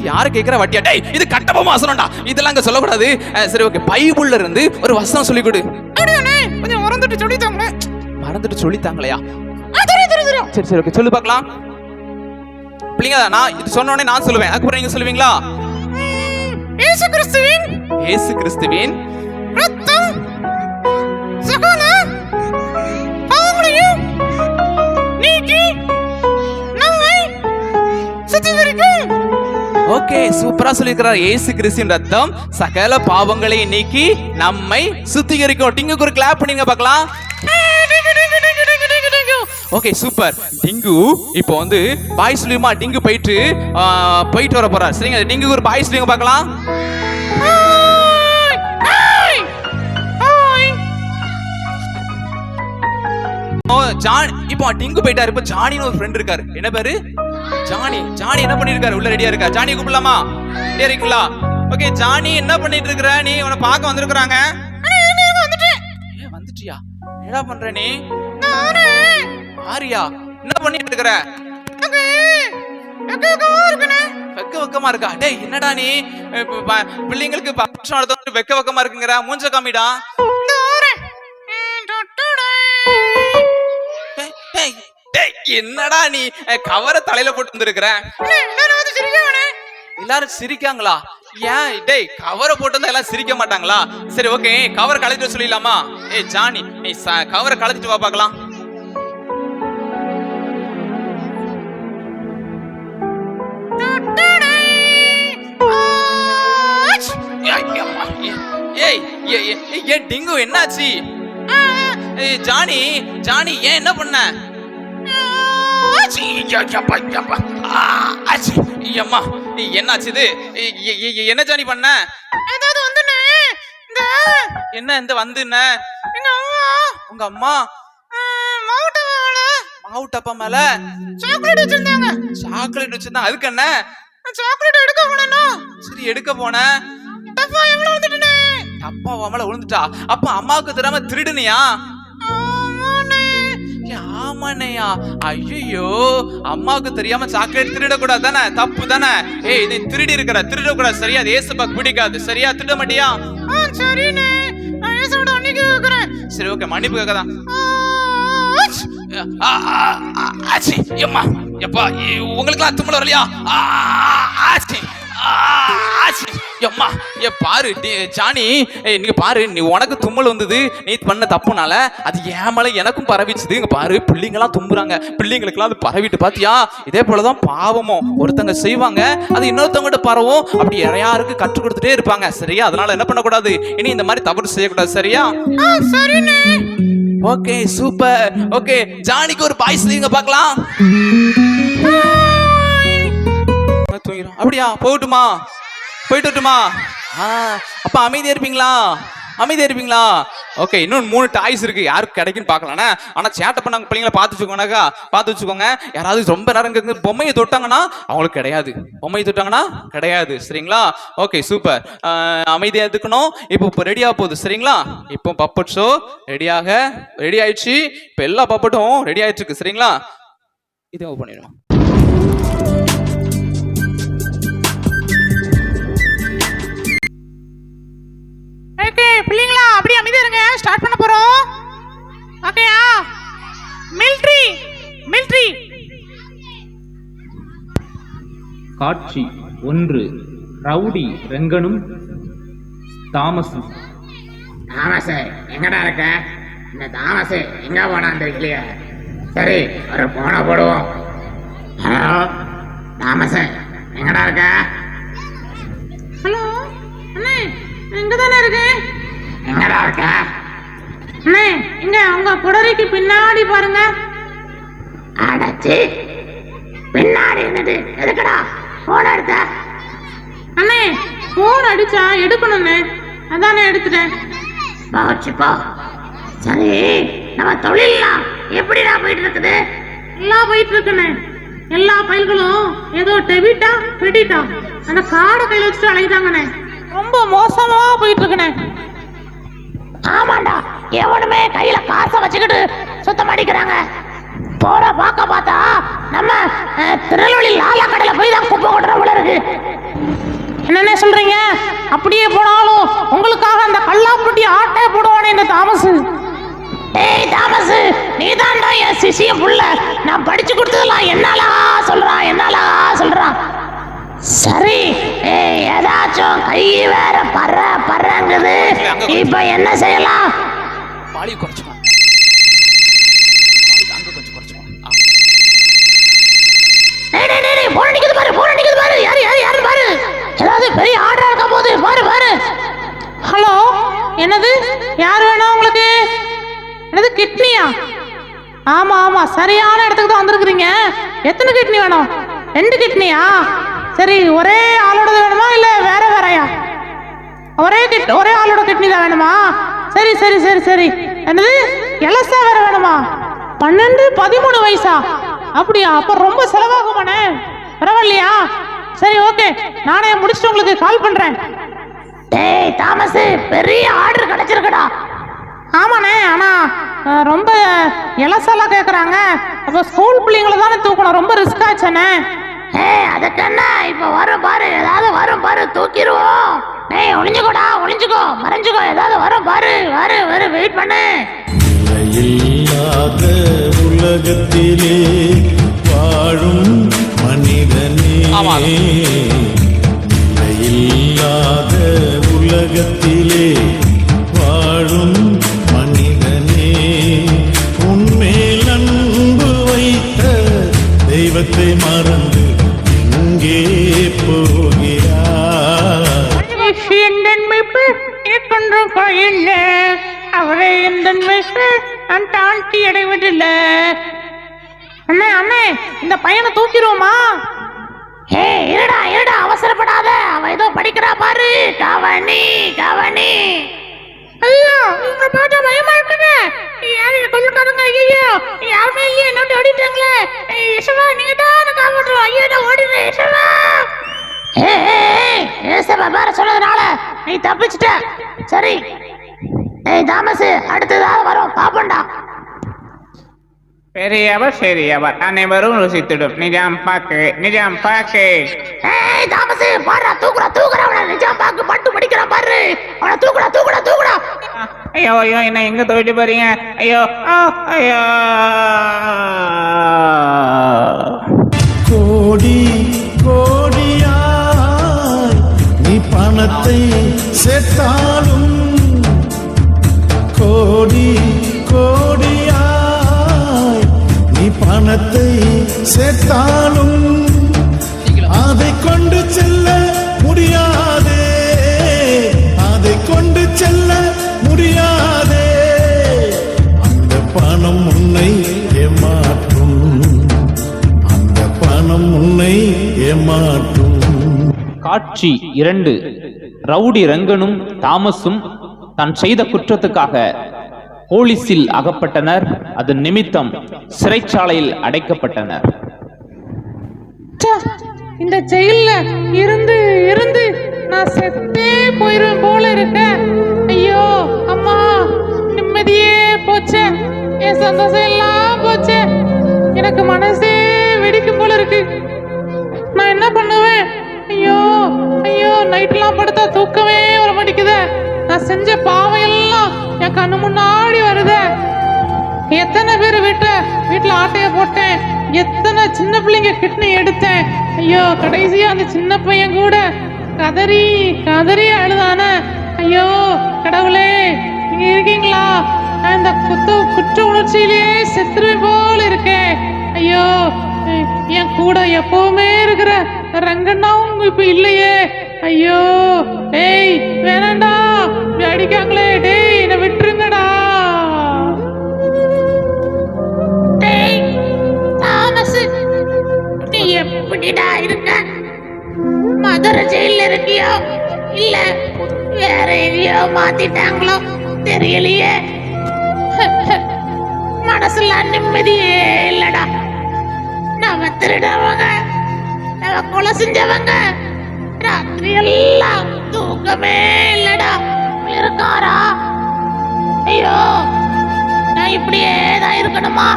யாரு கேக்குற வட்டியா? டேய் இது கட்டபொம்மை வசனம்டா, இதெல்லாம் அங்க சொல்லக்கூடாது. சரி ஓகே பைபிள்ல இருந்து ஒரு வசனம் சொல்லி கொடு. கொஞ்சம் மறந்துட்டு சொல்லித்தாங்களையா? சரி சரி ஓகே சொல்லி பார்க்கலாம். பிள்ளைங்க நான் இது சொன்ன உடனே நான் சொல்லுவேன், அதுக்கப்புறம் நீங்க சொல்லுவீங்களா? இயேசு கிறிஸ்துவின் ரத்தம் சகல பாவங்களையும் நீக்கி நம்மை சுத்திகரிக்கும். ஓகே சூப்பரா சொல்லிருக்கிறார். இயேசு கிறிஸ்துவின் ரத்தம் சகல பாவங்களை நீக்கி நம்மை சுத்திகரிக்கும். டிங்குக்கு ஒரு கிளாப் பண்ணுங்க பார்க்கலாம். Okay super. டிங்கு இப்போ வந்து பாய் சொல்லுமா? டிங்கு போயிட்டு வர போறார் சரிங்க? டிங்கு ஒரு பாய் சொல்லுங்க பார்க்கலாம். இப்போ டிங்கு போயிட்டாரு. இப்போ ஜானின்னு ஒரு ஃப்ரெண்ட் இருக்காரு. என்ன பேரு? ஜானி. என்ன பண்ணிருக்காரு? உள்ள ரெடியா இருக்கா? ஜானி கூப்பிடலாமா? ரெடியா இருக்கீங்களா? ஓகே ஜானி என்ன பண்ணிட்டு இருக்கற? நீ உன்னை பார்க்க வந்திருக்காங்க. வந்துட்டியா? என்ன பண்ற நீ? ஆரியா என்ன பண்ணிட்டு இருக்கற? வெக்கமா இருக்கா? டேய் என்னடா நீ பிள்ளைங்களுக்கு பட்சம் நடத்த வெக்கமா இருக்குங்கற? மூஞ்ச காமிடா. என்னடா நீ கவரை தலையில போட்டு வந்திருக்கிற? எல்லாரும் சிரிக்காங்களா? ஏன் டேய் கவரை போட்டு வந்தா எல்லாம் சிரிக்க மாட்டாங்களா? சரி ஓகே கவரை கழட்டிட்டு சொல்லிடலாமா? ஏய் ஜானி நீ கவரை கழட்டிட்டு வா பார்க்கலாம். ஏய் டிங்கு என்னாச்சு? ஜானி ஏன் என்ன பண்ண? என்னாச்சு இது? என்ன ஜானி பண்ண? என்ன இந்த வந்துன? உங்க அம்மா மாவுட்டப்பா மேல சாக்லேட் வச்சிருந்தாங்க. அதுக்கு என்ன? சாக்லேட் எடுக்க போனா. சரி எடுக்க போன அப்பா மேல விழுந்துட்டா. அப்ப அம்மாவுக்கு தெரியாம திருடுனியா? ஆமாண்ணையா. ஐயோ அம்மாவுக்கு தெரியாம சாக்லேட் திருடக்கூடாது தானே? தப்பு தானே? ஏய் நீ திருடி இருக்கிற, திருடக்கூடாது சரியா? அது ஏசப்பாக்கு பிடிக்காது சரியா? திருட மாட்டியா? சரிண்ணே நான் ஏசோட அன்னைக்கு கேக்குறேன். சரி ஓகே மன்னிப்பு கேக்கதான். ஆச்சி எம்மா எப்பா உங்களுக்குலாம் தும்மல் வரலையா? ஆச்சி ஆச்சி எம்மா பாரு ஜானி, நீங்க பாரு, நீ உனக்கு தும்மல் வந்தது நீ பண்ண தப்புனால அது ஏமலை எனக்கும் பரவிச்சுது. இங்க பாரு பிள்ளைங்களாம் தும்புறாங்க, பிள்ளைங்களுக்குலாம் அது பரவிட்டு பாத்தியா? இதே போலதான் பாவமும் ஒருத்தங்க செய்வாங்க, அது இன்னொருத்தவங்கிட்ட பரவும். அப்படி யாருக்கு கற்றுக் கொடுத்துட்டே இருப்பாங்க. சரியா? அதனால என்ன பண்ணக்கூடாது, இனி இந்த மாதிரி தவறு செய்யக்கூடாது. சரியா? சரிண்ணே. Okay super. ஓகே ஜானிக்கு ஒரு பாய் சொல்லுங்க பார்க்கலாம். அப்படியா? போகட்டுமா? போயிட்டு வரட்டுமா? அப்ப அமைதியா இருப்பீங்களா? அமைதியா இருப்பீங்களா? ஓகே, இன்னும் 3 டாய்ஸ் இருக்கு, யாருக்கு கிடைக்குன்னு பார்க்கலாண்ணே. ஆனா சேட்டை பண்ணாங்க பிள்ளைங்கள பார்த்து வச்சுக்கோங்கனாக்கா, பார்த்து வச்சுக்கோங்க. யாராவது ரொம்ப நேரம் பொம்மையை தொட்டாங்கன்னா அவங்களுக்கு கிடையாது, பொம்மையை தொட்டாங்கன்னா கிடையாது. சரிங்களா? Okay super. அமைதியா இருக்கணும். இப்போ ரெடியா போகுது. சரிங்களா? இப்போ பப்பட் ஷோ ரெடி ஆயிடுச்சு. இப்போ எல்லா பப்பட்டும் ரெடி ஆயிட்டு இருக்கு. சரிங்களா? இதை ஓப்பன் பண்ணிடுவோம். பிள்ளைங்களா அப்படியே அமைதியா இருங்க, ஸ்டார்ட் பண்ண போறோம். ஓகேயா? மிலிட்டரி காட்சி 1. ரவுடி ரெங்கனும் தாமஸும். தாமஸ் எங்கடா இருக்க? இந்த தாமஸ் எங்க போனான்னு தெரியலையே. சரி, ஒரு போனை போடுவோம். ஹலோ தாமஸ், எங்கடா இருக்க? ஹலோ அண்ணே, எங்க தானே இருக்கு? எங்கடா இருக்க? அண்ணே, இங்க உங்க குடரைக்கு பின்னாடி பாருங்க. அடச்சி, பின்னாடி இருந்தது எதுக்குடா போன் எடுத்த? அண்ணே, போன் அடிச்சா எடுக்கணும்னே, அதானே எடுத்துட்டேன். போச்சு போ. சரி, நம்ம தொழிலாம் எப்படிடா போயிட்டு இருக்குது? எல்லாம் போயிட்டு இருக்குண்ணே. எல்லா பயல்களும் ஏதோ டெபிட்டா கிரெடிட்டா அந்த கார்டை கையில வச்சுட்டு அழைத்தாங்கண்ணே. ரொம்ப மோசமா போயிட்டு இருக்குண்ணே. ஆமாண்டா, எவனுமே கையில காசை வச்சுக்கிட்டு சுத்தம் அடிக்கிறாங்க. போற பாக்க பார்த்தா நம்ம திருநெல்வேலி லாலா கடையில போய் தான் குப்பை கொட்டுற இருக்கு. என்னென்ன சொல்றீங்க? அப்படியே போனாலும் உங்களுக்காக அந்த கல்லாப்பட்டி ஆட்டை போடுவானே இந்த தாமஸ். ஏய் தாமஸ், நீதான்டா என் சிசியம் புள்ள. நான் படிச்சு கொடுத்ததெல்லாம் என்னாலா சொல்றான். சரி, ஏதாச்சும் கை வேற பறங்குது. இப்ப என்ன செய்யலாம்? பாலி குறைச்சுக்கோ, அங்க கொஞ்சம் குறைச்சுக்கோ. போன் அடிக்குது பாரு. யாரு பாரு. ஏதாவது பெரிய ஆர்டர் இருக்க போது பாரு. ஹலோ, என்னது? யார் வேணும் உங்களுக்கு? என்னது கிட்னியா? ஆமா சரியான இடத்துக்கு தான் வந்திருக்கிறீங்க. எத்தனை கிட்னி வேணும்? 2 கிட்னியா? சரி, ஒரே ஆளோட வேணுமா இல்ல வேறையா? ஒரே ஆளோட கிட்னி தான் வேணுமா? சரி. என்னது எலசா வேற வேணுமா? 12-13 வயசா? அப்படியா? அப்ப ரொம்ப செலவாகுமானே. பரவாயில்லையா? சரி ஓகே, நானே முடிச்சுட்டு உங்களுக்கு கால் பண்றேன். டேய் தாமஸ், பெரிய ஆர்டர் கிடைச்சிருக்குடா. ஆமாண்ணே, ஆனா ரொம்ப எலசாலா கேக்குறாங்க. அப்ப ஸ்கூல் பிள்ளைங்களை தானே தூக்கணும், ரொம்ப ரிஸ்க் ஆச்சுண்ணே. அதுக்கு என்ன, இப்ப வரும் பாரு, ஏதாவது வரும் பாரு, தூக்கிடுவோம். ஒளிஞ்சுக்கோ, மறைஞ்சுக்கோ, ஏதாவது வரும் பாரு. வெயிட் பண்ணு. இல்லாத உலகத்திலே வாழும் மனிதனே, இல்லாத உலகத்திலே வாழும் மனிதனே, உன்மேல் அன்பு வைத்த தெய்வத்தை மறந்து எங்கே போகிறார்? அவரை நான் தாண்டி அடைவதில்லை. அண்ணே, இந்த பையனை தூக்கிடுவோமா? இருடா, அவசரப்படாத. அவன் ஏதோ படிக்கிறா பாரு. கவனி. ஐயோ, உங்க பார்த்தா பயமா இருக்குங்க. யாரு கொள்ளுக்காரங்க? ஐயோ, யாருமே இல்லையே, என்ன ஓடிட்டாங்களே. யசவா, நீங்க தான் காப்பாற்றுவோம். ஐயோ, நான் ஓடினேன் யசவா. ஏசப்பா பேர சொன்னதுனால நீ தப்பிச்சிட்ட. சரி, தாமஸ், அடுத்ததாவது வரும் பாப்பண்டா. பெரியவர் சிறியவர் அனைவரும் ருசித்திடும் நிஜாம் பாக்கு நிஜாம் பாக்கு. ஏய் தாமஸ் பாரு தூக்குற அவனை நிஜாம் பாக்கு பட்டு படிக்கிறான் பாரு அவனை தூக்குடா. ஐயோ ஐயோ என்ன எங்க தூக்கிட்டு போறீங்க? ஐயோ ஐயோ. கோடி கோடியாய் நீ பணத்தை சேர்த்தாலும், கோடி கோடியாய் நீ பணத்தை சேர்த்தாலும் அதை கொண்டு செல்ல முடியாதே, அதை கொண்டு செல்ல முடியாதே. அந்த பணம் உன்னை ஏமாற்றும், அந்த பணம் உன்னை ஏமாற்றும். காட்சி 2. ரவுடி ரங்கனும் தாமஸும் தான் செய்த குற்றத்துக்காக போலீசில் அகப்பட்டனர். அதன் நிமித்தம் சிறைச்சாலையில் அடைக்கப்பட்டனர். இந்த ஜெயில்ல இருந்து இருந்து நான் செத்தே போயிருவேன் போல இருக்க. ஐயோ அம்மா, நிம்மதியே போச்சே, என் சந்தோஷம் எல்லாம் போச்சே, எனக்கு மனசே வெடிக்கும் போல இருக்கு. நான் என்ன பண்ணுவேன்? ஐயோ ஐயோ, நைட்லாம் படுத்தா தூக்கமே வர மாட்டேங்குதே. நான் செஞ்ச பாவம் எல்லாம் என் கண்ணு முன்னாடி வருதே. எத்தனை பேர் வீட்டுல ஆட்டைய போட்டேன், எத்தனை சின்ன பிள்ளைங்க கிட்னி எடுத்தேன். ஐயோ, கடைசியா அந்த சின்ன பையன் கூட கதறி கதறி அழுதானே. ஐயோ கடவுளே, நீங்க இருக்கீங்களா? நான் இந்த குற்ற உணர்ச்சியிலேயே செத்துருவேன் போல இருக்கேன். ஐயோ, என் கூட எப்பவுமே இருக்கிற ரங்கண்ணாவும் இப்ப இல்லையே. ஐயோ டேய், வேணாண்டா, இப்படி அடிக்காங்களே. டேய், என்னை விட்டுருங்கடா. டேய் தாமஸ், நீ எப்படிடா இருக்க? மதுரை ஜெயில இருக்கியோ இல்ல வேற எங்கேயோ மாத்திட்டாங்களோ தெரியலையே. மனசுல நிம்மதியே இல்லடா. நம்ம திருடவங்க, நம்ம கொலை செஞ்சவங்க ராத்திரி எல்லாம் தூக்கமே இல்லடா. இருக்காரா? ஐயோ, நான் இப்படியே தான் இருக்கணுமா?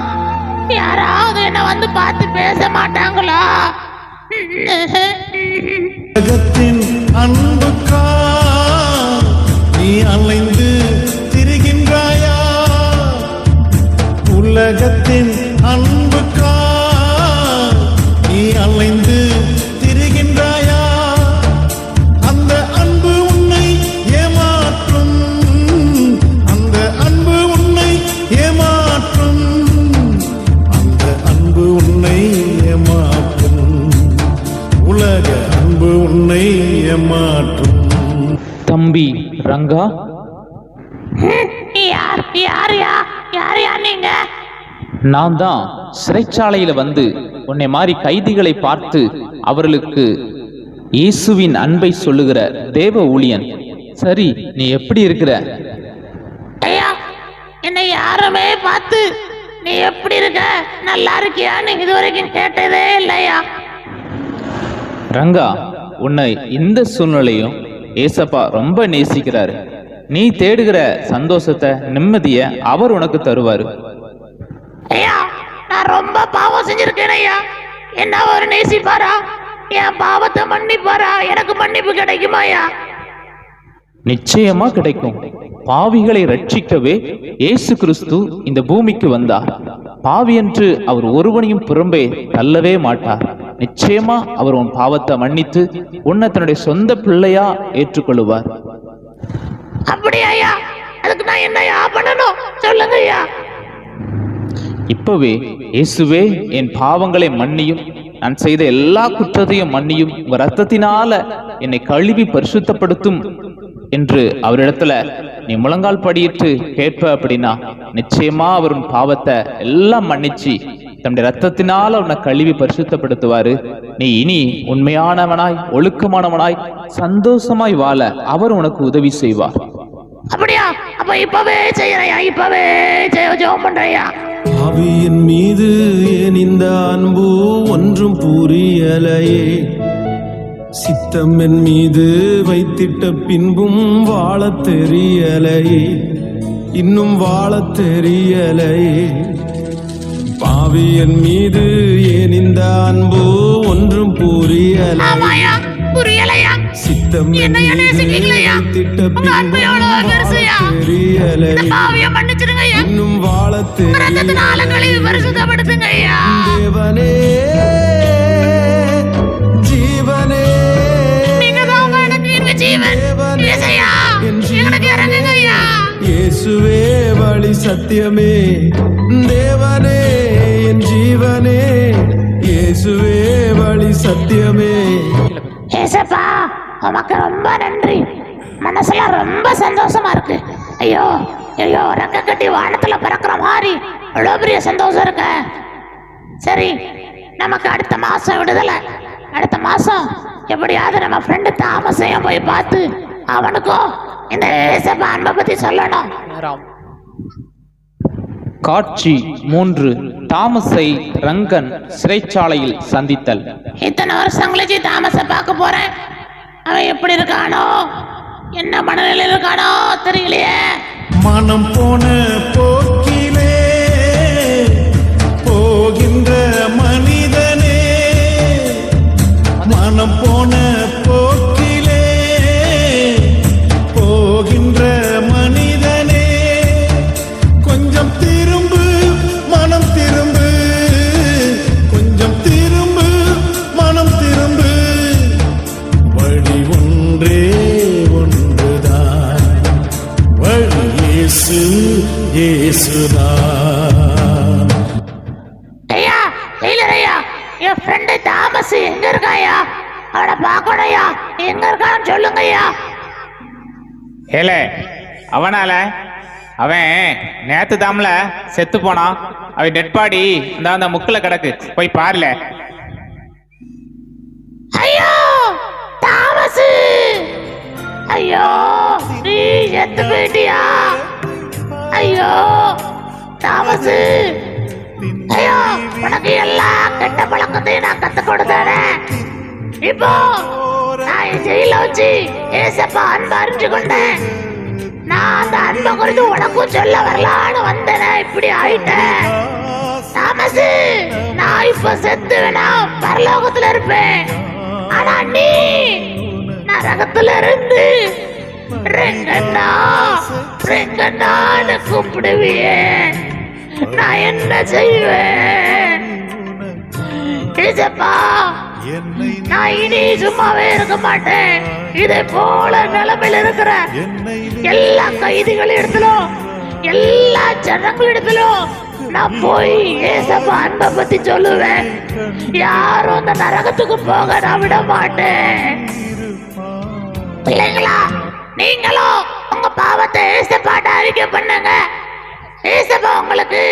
யாராவது என்ன வந்து பார்த்து பேச மாட்டாங்களா? உலகத்தின் அன்புக்கா நீ அலைந்து திரிகின்றாயா? உலகத்தின் அன்புக்கா நீ அலைந்து திரிகின்றாயா? அந்த அன்பு உன்னை ஏமாற்றும், அந்த அன்பு உன்னை ஏமாற்றும், அந்த அன்பு உன்னை ஏமாற்றும், உலக அன்பு உன்னை ஏமாற்றும். தம்பி ரங்கா, யாரையா நீங்க? நான் தான் சிறைச்சாலையில வந்து உன்னை மாதிரி கைதிகளை பார்த்து அவர்களுக்கு இயேசுவின் அன்பை சொல்லுகிற தேவ ஊழியன். சரி, நீ எப்படி இருக்கிற? ஐயா, என்னை யாருமே பார்த்து நீ எப்படி இருக்க, நல்லா இருக்கியான்னு இதுவரைக்கும் கேட்டதே இல்லையா. ரங்கா, உன்னை இந்த சூழ்நிலையும் ஏசப்பா ரொம்ப நேசிக்கிறாரு. நீ தேடுகிற சந்தோஷத்தை, நிம்மதிய அவர் உனக்கு தருவாரு. ஐயா, நான் ரொம்ப பாவம் செஞ்சிருக்கேன் ஐயா. என்ன அவர் நேசிப்பாரா? என் பாவத்தை மன்னிப்பாரா? எனக்கு மன்னிப்பு கிடைக்குமா ஐயா? நிச்சயமா கிடைக்கும். பாவிகளை ரட்சிக்கவே இயேசு கிறிஸ்து இந்த பூமிக்கு வந்தார். பாவி என்று அவர் ஒருவனையும் புறம்பே தள்ளவே மாட்டார். நிச்சயமா அவர் உன் பாவத்தை மன்னித்து உன்னை தன்னுடைய சொந்த பிள்ளையா ஏற்றுக்கொள்ளுவார். அப்படி ஐயா, அதுக்கு நான் என்னையா பண்ணணும் சொல்லுங்க ஐயா. இப்பவே இயேசுவே, என் பாவங்களை மன்னியும், நான் செய்த எல்லா குற்றத்தையும் மன்னியும், உங்க ரத்தத்தினால என்னை கழுவி பரிசுத்தப்படுத்தும் என்று அவரிடத்துல நீ முழங்கால் படியிட்டு கேட்ப அப்படின்னா நிச்சயமா அவர் உன் பாவத்தை எல்லாம் மன்னிச்சு தம்முடைய ரத்தத்தினால உன்னை கழுவி பரிசுத்தப்படுத்துவாரு. நீ இனி உண்மையானவனாய், ஒழுக்கமானவனாய், சந்தோஷமாய் வாழ அவர் உனக்கு உதவி செய்வார். அப்படியா? அப்ப இப்பவே செய்யறையா, இப்பவே ஜெபம் பண்றையா. ஆவியின் மீது ஏன் இந்த அன்பு ஒன்றும் புரியலையே, சித்தம் என் மீது வைத்திட்ட பின்பும் வாழத் தெரியலையே, இன்னும் வாழத் தெரியலையே. பாவியன் மீது ஏன் இந்த அன்பு ஒன்றும் புரியலை. ஆமாயா, புரியலையா? சித்தம் என் என்னைய மீது நேசிக்கலையா? வைத்திட்ட உங்க அன்பு எவ்வளவு பெருசுயா? பின்பும் தெரியலை. இந்த பாவியை மன்னிச்சிடுங்கய்யா. இன்னும் வாழத் ரத்தத்தினால கழுவி பரிசுத்தப்படுத்துங்கய்யா. தேவனே ஜீவனே நீங்கதான் எனக்கு எங்க ஜீவன். இயேசையா, எனக்கு இறங்குங்கய்யா. இயேசுவே வழி சத்தியமே தேவனே என் ஜீவனே இயேசுவே வழி சத்தியமே. ஏசப்பா, உமக்கு ரொம்ப நன்றி. மனசுல ரொம்ப சந்தோஷமா இருக்கு. ஐயோ ஐயோ, ரெக்க கட்டி வானத்துல பறக்கிற மாதிரி எவ்வளவு பெரிய சந்தோஷம் இருக்கு. சரி, நமக்கு அடுத்த மாசம் விடுதலை. அடுத்த மாசம் எப்படியாவது நம்ம ஃப்ரெண்டு தாமஸையும் போய் பார்த்து அவனுக்கும் இந்த ஏசப்பா அன்பை பத்தி சொல்லணும். காட்சி 3. தாமஸை ரங்கன் சிறைச்சாலையில் சந்தித்தல். இத்தனை வருஷம் கழிச்சு தாமஸை பார்க்க போறேன். அவன் எப்படி இருக்கானோ, என்ன மனநிலையில் இருக்கானோ தெரியலையே. மனம் போன போக்கிலே போகின்ற மனிதனே, மனம் போன போக்கிலே போகின்ற மனிதனே, கொஞ்சம் திரும்பு மனம் திரும்பு, கொஞ்சம் திரும்பு மனம் திரும்பு, வழி ஒன்றே ஒன்றுதான், வழி இயேசு இயேசுதான். ஐயா, டெய்லர் ஐயா, என் ஃப்ரெண்டு தாமஸ் எங்க இருக்காயா? அவனை பார்க்கணும்யா. எங்க இருக்கான்னு சொல்லுங்க ஐயா. ஏல அவனால அவன் நேத்து தாம்ல செத்து போனான். அவன் டெட் பாடி அந்த முக்குல கிடக்கு, போய் பாருல. ஐயோ தாமஸ், ஐயோ நீ செத்து போயிட்டியா? ஐயோ தாமஸ், ஐயோ உனக்கு எல்லா கெட்ட பழக்கத்தையும் நான் கத்து கொடுத்தேனே. இப்போ நான் என் ஜெயில வச்சு ஏசப்பா அன்பை அறிஞ்சு கொண்டேன். நான் அந்த அன்பை குறித்து உனக்கும் சொல்ல வரலான்னு வந்தேனே, இப்படி ஆயிட்டேன். தாமஸ், நான் இப்ப செத்து வேணா பரலோகத்துல இருப்பேன். ஆனா நீ நரகத்துல இருந்து ரெங்கண்ணா ரெங்கண்ணான்னு கூப்பிடுவியே, நான் என்ன செய்வேன்? ஏசப்பா, நான் இனி சும்மாவே இருக்க மாட்டேன். இதை போல நிலைமையில இருக்கிற எல்லா கைதிகளிடத்திலும் எல்லா ஜனங்களிடத்திலும் நான் போய் ஏசப்பா அன்பை பத்தி சொல்லுவேன். யாரும் அந்த நரகத்துக்கு போக நான் விட மாட்டேன். பிள்ளைங்களா, நீங்களும் உங்க பாவத்தை ஏசப்பாட்ட அறிக்கை பண்ணுங்க. ஏசப்பா உங்களுக்கு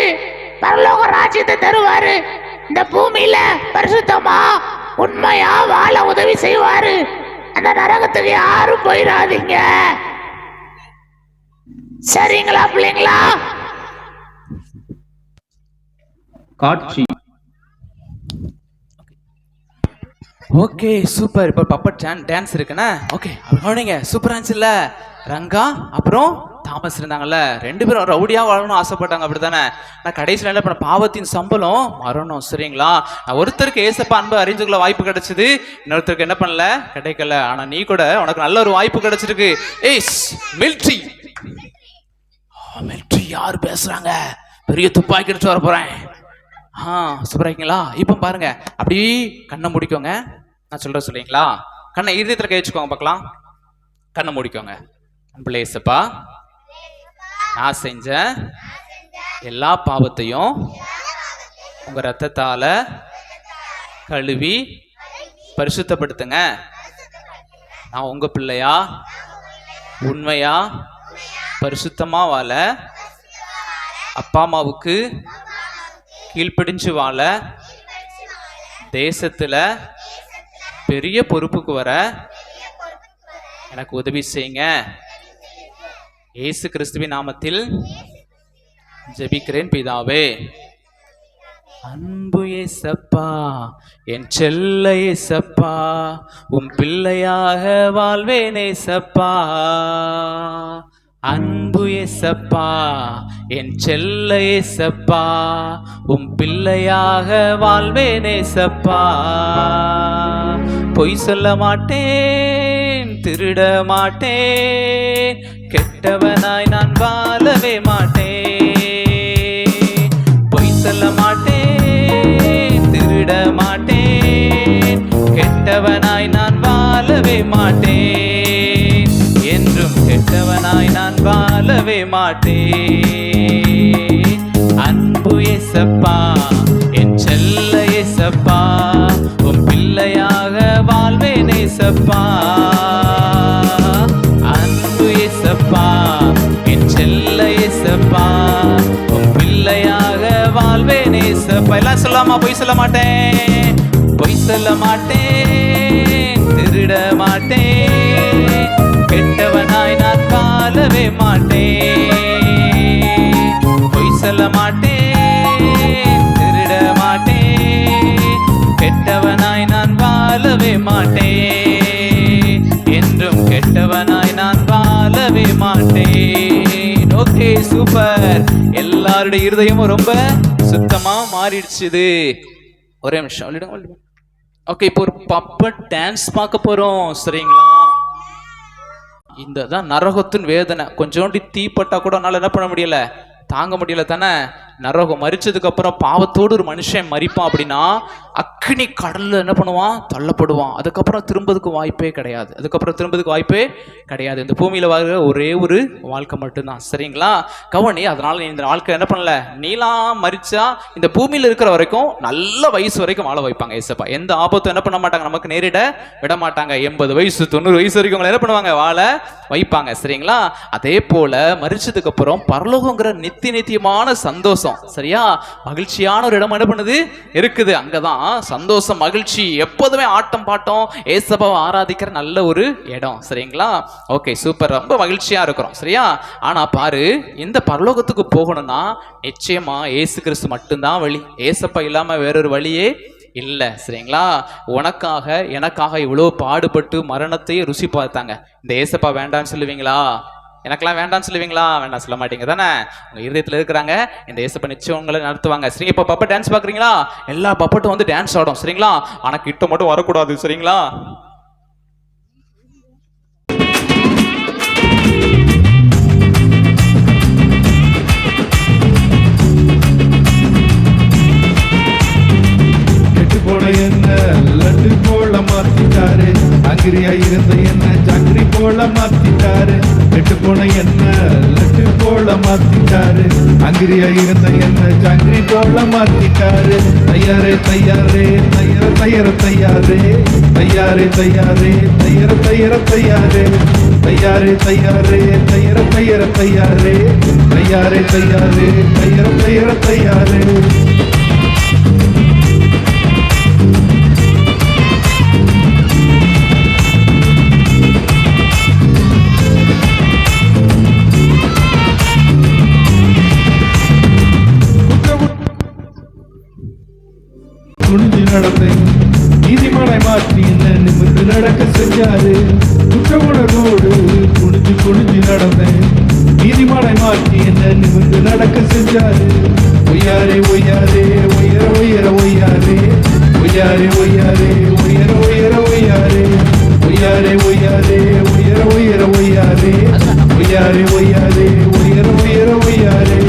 பரலோக ராஜ்யத்தை தருவாரு. இந்த பூமியில பரிசுத்தமா உண்மையா வாழ உதவி செய்வாரு. அந்த நரகத்துக்கு யாரும் போயிடாதீங்க. சரிங்களா பிள்ளைங்களா? காட்சி ஓகே, சூப்பர். இப்போ பப்பட் டான்ஸ் இருக்குண்ணே. ஓகே, கவனிங்க, சூப்பர் டான்ஸ் இல்லை? ரங்கா அப்புறம் தாமஸ் இருந்தாங்கல்ல, 2 பேரும் ரவுடியாக வாழணும்னு ஆசைப்பட்டாங்க, அப்படி தானே? நான் கடைசியில் என்ன பண்ண, பாவத்தின் சம்பளம் மரணம். சரிங்களா? நான் ஒருத்தருக்கு ஏசப்பா அன்பு அறிஞ்சுக்குள்ள வாய்ப்பு கிடைச்சிது, இன்னொருத்தருக்கு என்ன பண்ணல, கிடைக்கல. ஆனால் நீ கூட உனக்கு நல்ல ஒரு வாய்ப்பு கிடைச்சிருக்கு. ஏஸ் மில்ட்ரி, மில்ட்ரி யார் பேசுறாங்க? பெரிய துப்பாக்கி எடுத்து வர போறேன். சூப்பரா இருக்கீங்களா? இப்போ பாருங்க, அப்படியே கண்ணை முடிக்கோங்க. நான் சொல்ற சொல்றீங்களா? கண்ணை இதயத்தில் கை வச்சுக்கோங்க பார்க்கலாம். கண்ணை முடிக்கோங்க. அன்புள்ள ஏசப்பா, நான் செஞ்ச எல்லா பாவத்தையும் உங்க ரத்தத்தால கழுவி பரிசுத்தப்படுத்துங்க. நான் உங்க பிள்ளையா உண்மையா பரிசுத்தமா வாழ, அப்பா அம்மாவுக்கு கீழ்ப்படிஞ்சு வாழ, தேசத்துல பெரிய பொறுப்புக்கு வர எனக்கு உதவி செய்யுங்க. இயேசு கிறிஸ்துவின் நாமத்தில் ஜெபிக்கிறேன் பிதாவே. அன்பு ஏசப்பா, என் செல்ல ஏசப்பா, உம் பிள்ளையாக வாழ்வேன் ஏசப்பா. அன்பு ஏசப்பா, என் செல்ல ஏசப்பா, உம் பிள்ளையாக வாழ்வேன் ஏசப்பா. பொய் சொல்ல மாட்டேன், திருட மாட்டேன், கெட்டவனாய் நான் வாழவே மாட்டேன். பொய் சொல்ல மாட்டேன், திருட மாட்டேன், கெட்டவனாய் நான் வாழவே மாட்டேன். என்றும் கெட்டவனாய் நான் வாழவே மாட்டேன். அன்பு ஏசப்பா, என் செல்ல ஏசப்பா, உம் பிள்ளையாக வாழ்வேன் ஏசப்பா. அன்பு ஏசப்பா, என் செல்ல ஏசப்பா, உம் பிள்ளையாக வாழ்வேன் ஏசப்பா. எல்லாம் சொல்லாமா? பொய் சொல்ல மாட்டேன், பொய் சொல்ல மாட்டேன், திருட மாட்டேன், கெட்டவனாய் நான் வாழவே மாட்டேன். பொய் சொல்ல மாட்டேன், திருட மாட்டேன், கெட்டவனாய் நான் வாழவே மாட்டேன். என்றும் கெட்டவனாய் நான் வாழவே மாட்டேன். Okay, super. எல்லாருடைய இருதயமும் ரொம்ப சுத்தமா மாறிடுச்சு. ஒரே நிமிஷம். ஓகே, இப்போ ஒரு பப்பட் டான்ஸ் பார்க்க போறோம், சரிங்களா? இந்த தான் நரகத்தின் வேதனை. கொஞ்சோண்டி தீப்பட்டா கூட என்னால் என்ன பண்ண முடியல, தாங்க முடியல தானே. நரகம் மரிச்சதுக்கு அப்புறம் பாவத்தோடு ஒரு மனுஷன் மரிப்பான் அப்படின்னா அக்னி கடல்ல என்ன பண்ணுவான், தள்ளப்படுவான். அதுக்கப்புறம் திரும்பதுக்கு வாய்ப்பே கிடையாது. இந்த பூமியில வாழ்கிற ஒரே ஒரு வாழ்க்கை மட்டும்தான், சரிங்களா? கவனி. அதனால நீ இந்த வாழ்க்கை என்ன பண்ணல, நீலாம் மரிச்சா இந்த பூமியில இருக்கிற வரைக்கும் நல்ல வயசு வரைக்கும் வாழ வைப்பாங்க ஏசப்பா. எந்த ஆபத்தும் என்ன பண்ண மாட்டாங்க, நமக்கு நேரிட விட மாட்டாங்க. 80 வயசு 90 வயசு வரைக்கும் உங்களை என்ன பண்ணுவாங்க, வாழ வைப்பாங்க, சரிங்களா? அதே போல மரிச்சதுக்கு அப்புறம் பரலோகங்கிற நித்தியமான சந்தோஷம், சரியா? மகிழ்ச்சியான ஒரு இடம் என்ன பண்ணுது, இருக்குது. அங்கதான் சந்தோஷம், மகிழ்ச்சி, எப்போதுமே ஆட்டம் பாட்டம், ஏசப்பாவை ஆராதிக்கிற நல்ல ஒரு இடம், சரிங்களா? Okay, super. ரொம்ப மகிழ்ச்சியா இருக்கிறோம், சரியா? ஆனா பாரு, இந்த பரலோகத்துக்கு போகணும்னா நிச்சயமா ஏசு கிறிஸ்து மட்டும்தான் வழி. ஏசப்பா இல்லாம வேறொரு வழியே இல்லை, சரிங்களா? உனக்காக எனக்காக இவ்வளோ பாடுபட்டு மரணத்தையே ருசி பார்த்தாங்க. இந்த ஏசப்பா வேண்டான்னு சொல்லுவீங்களா? எனக்கெல்லாம் வேண்டாம்னு சொல்லுவீங்களா? வேண்டாம் சொல்ல மாட்டீங்க தானே. உங்க இருதயத்தில் இருக்கிறாங்க, இந்த ஏசப்பா நிச்சயம் உங்களை நடத்துவாங்க. சரி, இப்போ பப்பட் டான்ஸ் பார்க்குறீங்களா? எல்லா பப்பட்டும் வந்து டான்ஸ் ஆடும், சரிங்களா? ஆனால் கிட்ட மட்டும் வரக்கூடாது, சரிங்களா? என்ன லட்டு போல மாத்திட்டாரு, அங்கிரியா இருந்த என்ன சக்கரி போல மாத்திட்டாரு. கெட்டு போன என்ன லட்டு போல மாத்திட்டாரு, அங்கிரியா இருந்த என்ன சக்கரி போல மாத்திட்டாரு. தையாரே தையாரே தையர தையர தையாரே, தையாரே தையாரே தையர தையர தையாரே, தையாரே தையாரே தையர தையர தையாரே, தையாரே தையாரே தையர தையர தையாரே. துணிஞ்சு நடந்தேன், நீதிமனை மாற்றி என்ன நிமிர்ந்து நடக்க செஞ்சாரு. குற்ற உணர்வோடு குனிஞ்சு நடந்தேன், நீதிமனை மாற்றி என்ன நிமிர்ந்து நடக்க செஞ்சாரு. ஒய்யாரே ஒய்யாரே ஒய்யர ஒய்யர ஒய்யாரே, ஒய்யாரே ஒய்யாரே ஒய்யர ஒய்யர ஒய்யாரே, ஒய்யாரே ஒய்யாரே ஒய்யர ஒய்யர ஒய்யாரே, ஒய்யாரே ஒய்யாரே ஒய்யர ஒய்யர ஒய்யாரே.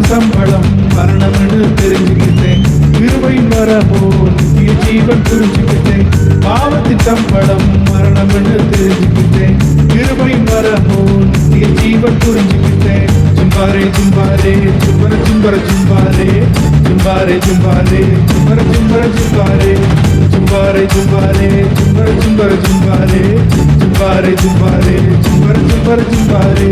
சம்பளம் மரணம்னு தெரிஞ்சுக்கிட்டேன், கிருபையின் வரமோ நித்திய ஜீவன் புரிஞ்சுக்கிட்டேன். பாவத்தின் சம்பளம் மரணம்னு தெரிஞ்சுக்கிட்டேன், கிருபையின் வரமோ நித்திய ஜீவன் புரிஞ்சுக்கிட்டேன். ஜும்பாரே ஜும்பாரே ஜும்பர ஜும்பர ஜும்பாரே, ஜும்பாரே ஜும்பாரே ஜும்பர ஜும்பர ஜும்பாரே, ஜும்பாரே ஜும்பாரே ஜும்பர ஜும்பர ஜும்பாரே, ஜும்பாரே ஜும்பாரே ஜும்பர ஜும்பர ஜும்பாரே.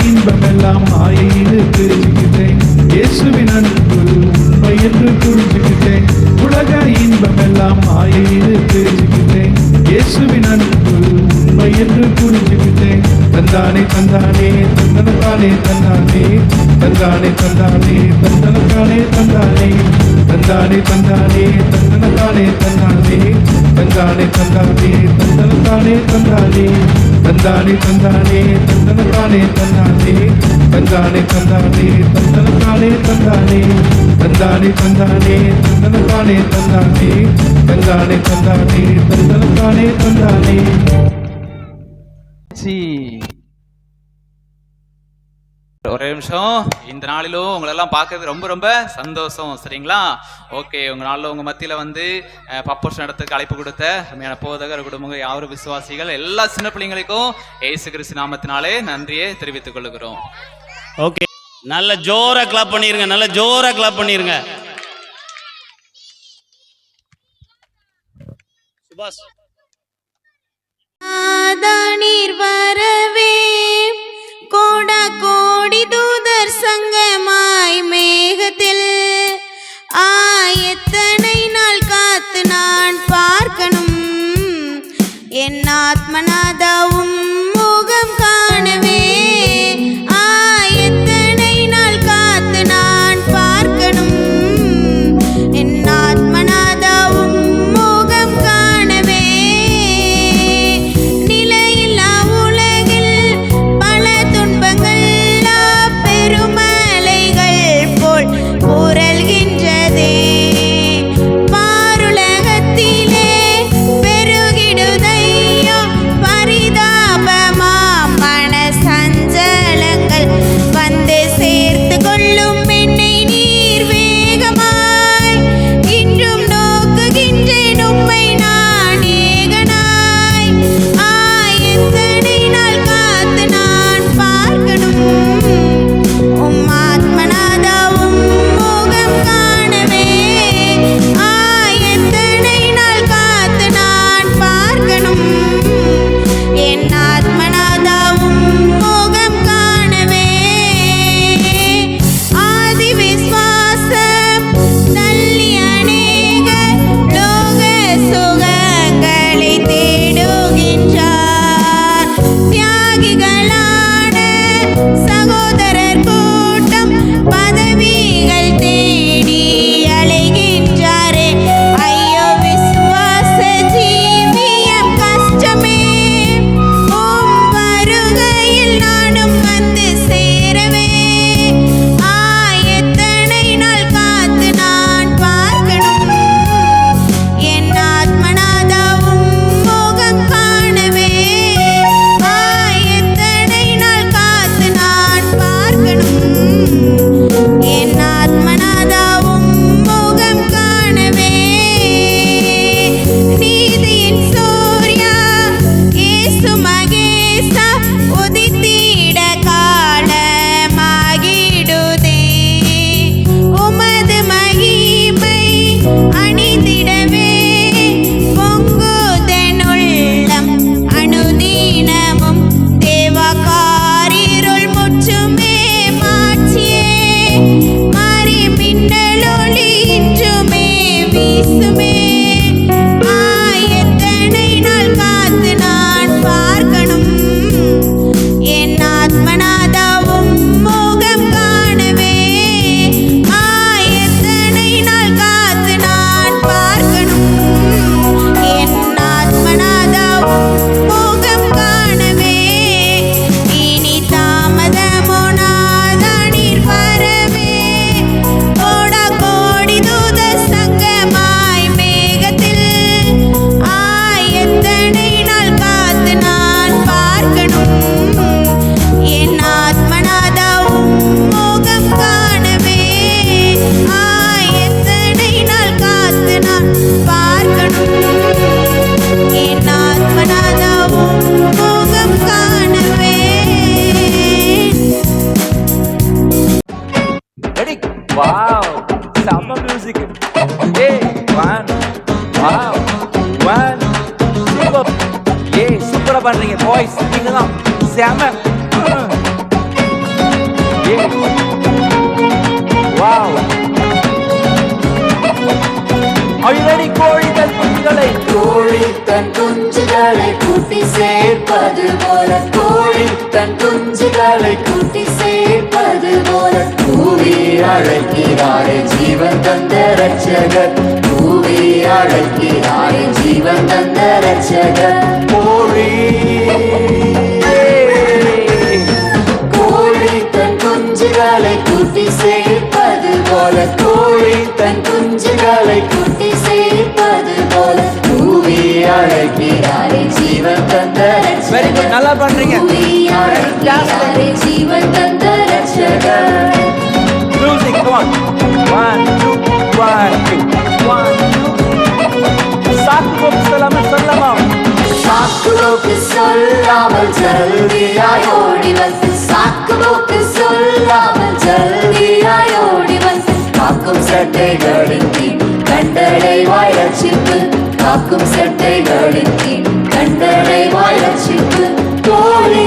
இன்பமெல்லாம் இயேசுவின் அன்பு உண்மை என்று புரிஞ்சுக்கிட்டேன். தந்தானே தந்தானே தந்தனத்தானே தந்தானே தந்தானே தந்தானே தந்தனத்தானே தந்தானே தந்தானே தந்தானே தந்தனத்தானே தந்தானே தந்தானே தந்தானே தந்தனத்தானே தந்தானே தந்தானே தந்தானே தந்தனத்தானே தந்தானே தந்தானே தந்தானே தந்தனத்தானே தந்தானே தந்தானே தந்தானே தந்தனத்தானே தந்தானே தந்தானே தந்தானே தந்தனத்தானே தந்தானே. ஒரே நிமிஷம். இந்த நாளிலும் உங்களெல்லாம் பார்க்கறது ரொம்ப ரொம்ப சந்தோஷம். சரிங்களா? ஓகே. உங்க நாளில் உங்க மத்தியில் வந்து பப்போஷன் இடத்துக்கு அழைப்பு கொடுத்த அருமையான போதகர் குடும்பங்கள் யாரும் விசுவாசிகள் எல்லா சின்ன பிள்ளைங்களுக்கும் ஏசு கிறிஸ்து நாமத்தினாலே நன்றியை தெரிவித்துக் கொள்கிறோம். ஓகே, நல்ல ஜோரா கிளாப் பண்ணிருங்க, நல்ல ஜோரா கிளாப் பண்ணிருங்க. சுபாஷ் நீர் வரவே கோட கோடி தூதர் சங்கமாய் மேகத்தில் எத்தனை நாள் காத்து நான் பார்க்கணும் என் ஆத்மநாதாவும் முகம் காணவே. எத்தனை நாள் காத்து நான் பார்க்கணும் என் ஆத்மநாதாவும் முகம் காணவே. நிலையில்லா உலகில் பல துன்பங்கள் பெருமலைகள் போல் புரள்கின்றதே. பாருலகத்திலே பெருகிடுதையோ பரிதாபமா மன சஞ்சலங்கள் வந்து சேர்த்து கொள்ளும் என்னை நீர் வேகமாய். இன்றும் நோக்குகின்றேன் உம்மை நான் ஏகனாய். எத்தனை நாள் காத்து நான் பார்க்கணும் உம் ஆத்மநாதாவும் முகம் காணவே. எத்தனை நாள் காத்து நான் பார்க்கணும் என் ஆத்மநாதாவும் முகம் காணவே. ஆதி விஸ்வாசம் தள்ளி அநேக லோக சுகங்களை தேடுகின்றார். தியாகிகளான சகோதரர் கூட்டம் பதவிகள் தேடி அலைகின்றாரே. ஐயோ விசுவாச ஜீவியம் கஷ்டமே. உம் வருகையில் நானும் வந்து சேரவே. எத்தனை நாள் காத்து நான் பார்க்கணும் என் ஆத்மநாதாவும் முகம் காணவே. எத்தனை நாள் காத்து நான் பார்க்கணும் என் ஆத்மநாதாவும் முகம் காணவே. நீதியின் சூர்யா இயேசு மகேசா உதித்திட காலமாகிடுதே. உமது மகிமை அணிந்திடவே பொங்குதெனுள்ளம் அனுதினமும் தேவகாரிருள் முற்றுமே மாட்சியே. மாறி மின்னலொளி இன்றுமே வீசுமே. எத்தனை நாள் காத்து நான் பார்க்கணும் என் ஆத்மநாதாவும் முகம் காணவே. எத்தனை நாள் காத்து நான் பார்க்கணும் என் ஆத்மநாதாவும் முகம் காணவே. இனி தாமதமோ நாதானீர் வரவே. கோடா கோடி தூத சங்கமாய் மேகத்தில் எத்தனை நாள் காத்து நான் பார்க்கணும் என் ஆத்மநாதாவும் முகம் காணவே. எத்தனை நாள் காத்து நான் பார்க்கணும் என் ஆத்மநாதாவும் முகம் காணவே. Ready? Wow! Summer music. Hey, one. Wow. One. Super. Yeah, super பண்றீங்க boys. நீங்க தான் செம. Yeah. Wow. Are you ready? கோழி தன் குஞ்சுகளை கூட்டி சேர்ப்பது போல, கோழி தன் குஞ்சுகளை கூட்டி சேர்ப்பது போல, கூவி அழைக்கிறாரே ஜீவன் தந்த ரட்சகர், கூவி அழைக்கிறாரே ஜீவன் தந்த ரட்சகர். கோழி தன் குஞ்சுகளை கூட்டி சேர்ப்பது போல, கோழி தன் குஞ்சுகளை கூட்டி சேர்ப்பது போல, கூவி அழைக்கிறாரே ஜீவன் தந்த வெரி குட், நல்லா பண்றீங்க. அழைக்கிறாரே ஜீவன் தந்த ரட்சகர். Music, come on. 1 2 1 2 1 2. சாக்குபோக்கு சொல்லாமல் ஜல்தியாய் ஓடி வந்து, சாக்குபோக்கு சொல்லாமல் ஜல்தியாய் ஓடி வந்து, காக்கும் சட்டைகளின் கீழ் கண்டடைவாய் ரட்சிப்பு, காக்கும் சட்டைகளின் கீழ் கண்டடைவாய் ரட்சிப்பு. கோழி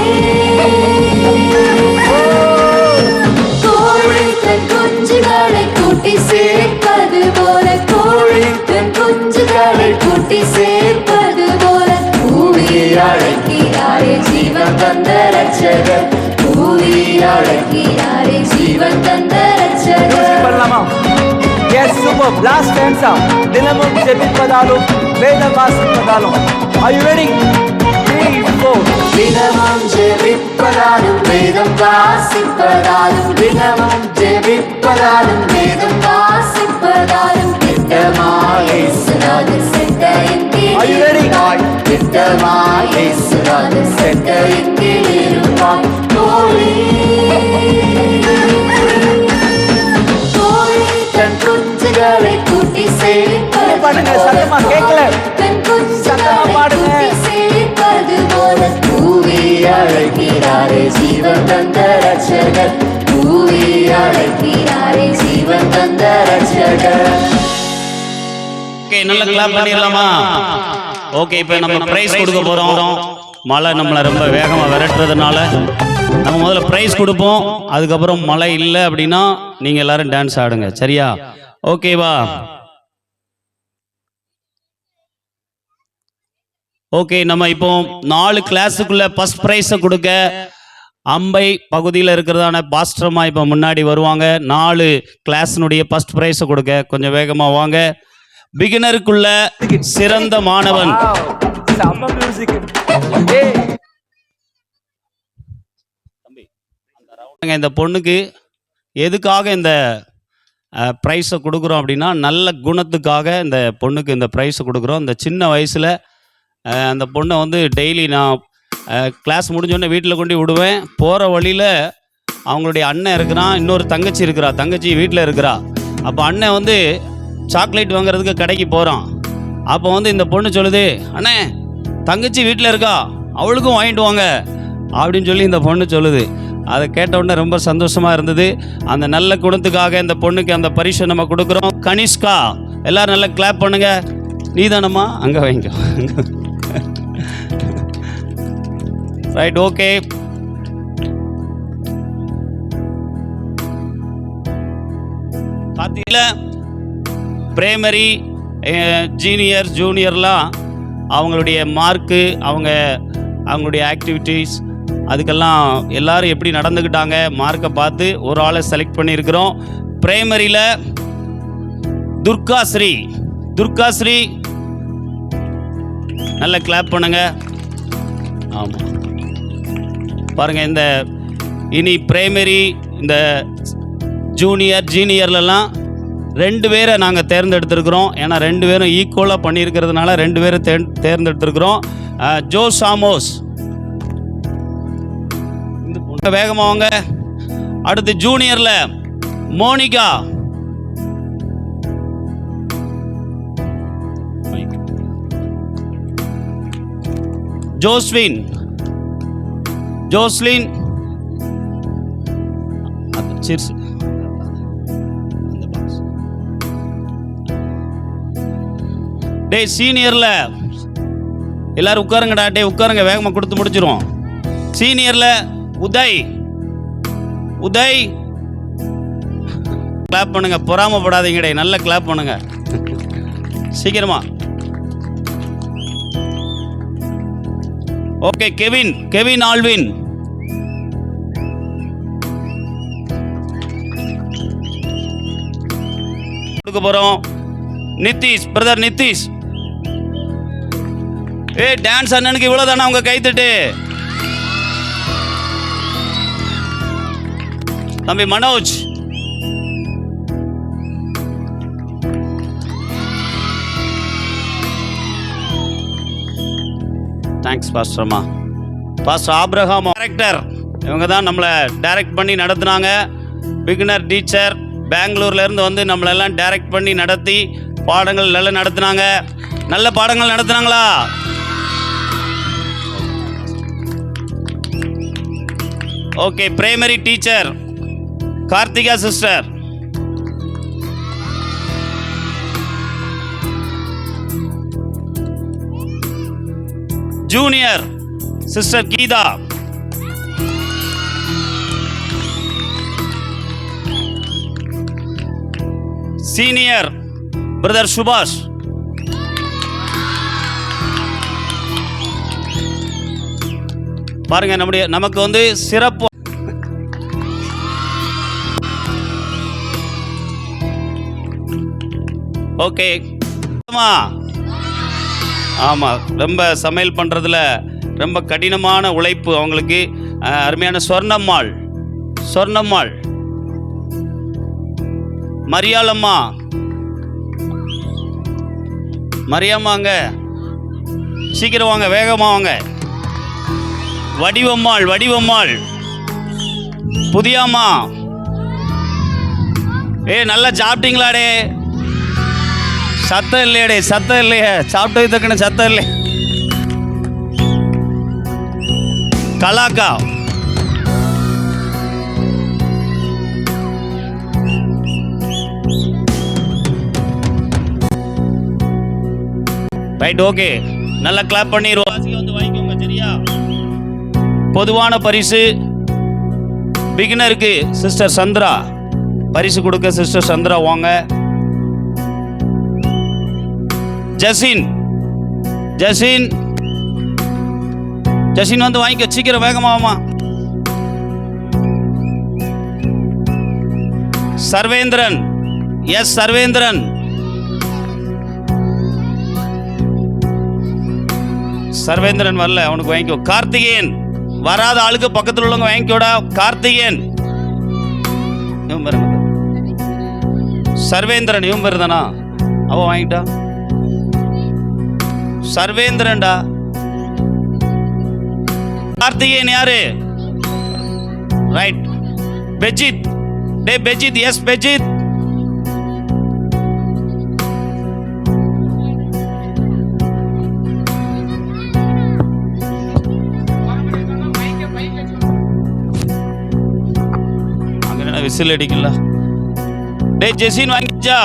தன் குஞ்சுகளை கூட்டி சேர்ப்பது போல, கோழி தன் குஞ்சுகளை கூட்டி சேர்ப்பது போல, கூவி அழைக்கிறாரே ஜீவன் தந்த ரட்சகர், கூவி அழைக்கிறாரே ஜீவன் தந்த ரட்சகர். பண்ணலாமா? Yes, super. Last stanza. தினமும் ஜெபிப்பதாலும் வேதம் வாசிப்பதாலும். Are you ready? 3 4. தினமும் ஜெபிப்பதாலும் வேதம் வாசிப்பதாலும், தினமும் ஜெபிப்பதாலும் வேதம் வாசிப்பதாலும், திட்டமாய் இயேசுநாதர் செட்டையின் Are you ready? கீழ், திட்டமாய் இயேசுநாதர் செட்டையின் கீழ் இருப்பாய். கோழி தன் குஞ்சுகளை கூட்டி பாடுங்க, சத்தமா கேட்கல. சத்தமா பாடுங்க. சேர்ப்பது போல, கூவி அழைக்கிறாரே ஜீவன் தந்த ரட்சகர், கூவி அழைக்கிறாரே ஜீவன் தந்த ரட்சகர். ஓகே, நல்லா கிளாப் பண்ணிடலாமா? ஓகே, இப்போ நம்ம பிரைஸ் கொடுக்க போகிறோம். மழை நம்மளை ரொம்ப வேகமாக விரட்டுறதுனால நம்ம முதல்ல ப்ரைஸ் கொடுப்போம். அதுக்கப்புறம் மழை இல்லை அப்படின்னா நீங்கள் எல்லாரும் டான்ஸ் ஆடுங்க, சரியா? ஓகேவா? ஓகே, நம்ம இப்போ 4 கிளாஸுக்குள்ள ஃபர்ஸ்ட் ப்ரைஸை கொடுக்க அம்பை பகுதியில் இருக்கிறதான பாஸ்டர்மா இப்போ முன்னாடி வருவாங்க. 4 கிளாஸினுடைய ஃபர்ஸ்ட் ப்ரைஸை கொடுக்க கொஞ்சம் வேகமாக வாங்க. பிகினருக்குள்ள சிறந்த மாணவன். செம்ம மியூசிக். இந்த பொண்ணுக்கு எதுக்காக இந்த ப்ரைஸை கொடுக்குறோம் அப்படின்னா, நல்ல குணத்துக்காக இந்த பொண்ணுக்கு இந்த ப்ரைஸை கொடுக்குறோம். இந்த சின்ன வயசில் அந்த பொண்ணை வந்து டெய்லி நான் கிளாஸ் முடிஞ்சோடனே வீட்டில் கொண்டு விடுவேன். போகிற வழியில் அவங்களுடைய அண்ணன் இருக்கிறான், இன்னொரு தங்கச்சி இருக்கிறா, தங்கச்சி வீட்டில் இருக்கிறா. அப்போ அண்ணன் வந்து சாக்லேட் வாங்குறதுக்கு கடைக்கு போகிறான். அப்போ வந்து இந்த பொண்ணு சொல்லுது, அண்ணே தங்கச்சி வீட்டில் இருக்கா, அவளுக்கும் வாங்கிட்டு வாங்க அப்படின்னு சொல்லி இந்த பொண்ணு சொல்லுது. அதை கேட்ட உடனே ரொம்ப சந்தோஷமாக இருந்தது. அந்த நல்ல குணத்துக்காக இந்த பொண்ணுக்கு அந்த பரிசை நம்ம கொடுக்குறோம். கனிஷ்கா, எல்லாரும் நல்லா கிளாப் பண்ணுங்க. நீ தானம்மா, அங்கே வைங்க. Right, okay. பார்த்தீங்களா, பிரைமரி ஜீனியர் ஜூனியர்லாம் அவங்களுடைய மார்க்கு, அவங்களுடைய ஆக்டிவிட்டீஸ், அதுக்கெல்லாம் எல்லாரும் எப்படி நடந்துக்கிட்டாங்க மார்க்கை பார்த்து ஒரு ஆளை செலக்ட் பண்ணியிருக்கிறோம். பிரைமரியில் துர்காஸ்ரீ நல்ல கிளாப் பண்ணுங்க. ஆமாம், பாருங்கள், இந்த இனி பிரைமரி இந்த ஜூனியர்லலாம் 2 பேரை நாங்கள் தேர்ந்தெடுத்திருக்கிறோம். ஏன்னா 2 பேரும் ஈக்குவலாக பண்ணியிருக்கிறதுனால 2 பேரை தேர்ந்தெடுத்திருக்கிறோம். ஜோ சாமோஸ், இந்த பொண்ணை வேகமாக வாங்க. அடுத்து ஜூனியரில் மோனிகா, ஜோஸ்லின், டே சீனியர்ல எல்லாரும் உட்காருங்கடா, டே உட்காருங்க, வேகமாக கொடுத்து முடிச்சிருவோம். சீனியர்ல உதய் கிளாப் பண்ணுங்க, பொறாமப்படாதீங்க, டே நல்ல கிளாப் பண்ணுங்க. சீக்கிரமா. Okay, Kevin Alvin. கொடுக்க போறோம். நிதிஷ், பிரதர் நிதிஷ். டான்ஸ் அண்ணனுக்கு இவ்வளவுதானா உங்க கைத்தட்டு? தம்பி மனோஜ். தேங்க்ஸ் பாஸ்டர் அம்மா. பாஸ்டர் ஆப்ரஹாம் டைரக்டர், இவங்க தான் நம்மளை டைரக்ட் பண்ணி நடத்துனாங்க. பிகினர் டீச்சர், பெங்களூர்ல இருந்து வந்து நம்மளெல்லாம் டைரக்ட் பண்ணி நடத்தி பாடங்கள் நல்லா நடத்துனாங்க. நல்ல பாடங்கள் நடத்துனாங்களா? Okay, primary teacher Karthika sister. Junior sister Geetha. Senior brother Subash. பாருங்க, நமக்கு வந்து சிறப்பு. ஓகே, ஆமா, ரொம்ப சமையல் பண்றதுல ரொம்ப கடினமான உழைப்பு அவங்களுக்கு. அருமையான சொர்ணம்மாள், மரியாமாங்க, சீக்கிரம் வாங்க, வேகமா வாங்க. வடிவம்மாள், புதியாமா. நல்லா சாப்பிட்டீங்களாடே? சத்தம் இல்லையாடே? சத்தம் இல்லையே, சாப்பிட்டு தக்கன சத்தம் இல்லை. கலாக்கா. ரைட், ஓகே, நல்லா கிளாப் பண்ணிடுவோம். வந்து வாங்கிக்கோங்க, சரியா? பொதுவான பரிசு பிகினருக்கு சிஸ்டர் சந்திரா பரிசு கொடுக்க. சிஸ்டர் சந்திரா வாங்க. ஜசின் வந்து வாங்கிக்க, சீக்கிரம் வேகமாமா. சர்வேந்திரன், எஸ் சர்வேந்திரன். வரல, அவனுக்கு வாங்கிக்கோ. கார்த்திகேயன், வராத ஆளுக்கு பக்கத்தில் உள்ளவங்க வாங்கிக்கோடா. கார்த்திகேயன். சர்வேந்திரன் இவன் பேர் தானா? அவ வாங்கிட்டா. சர்வேந்திரன்டா. கார்த்திகேயன் யாரு? ரைட். பெஜித், எஸ் பெஜித். விசில் அடிக்கல. ஜெசின் வாங்கிச்சா?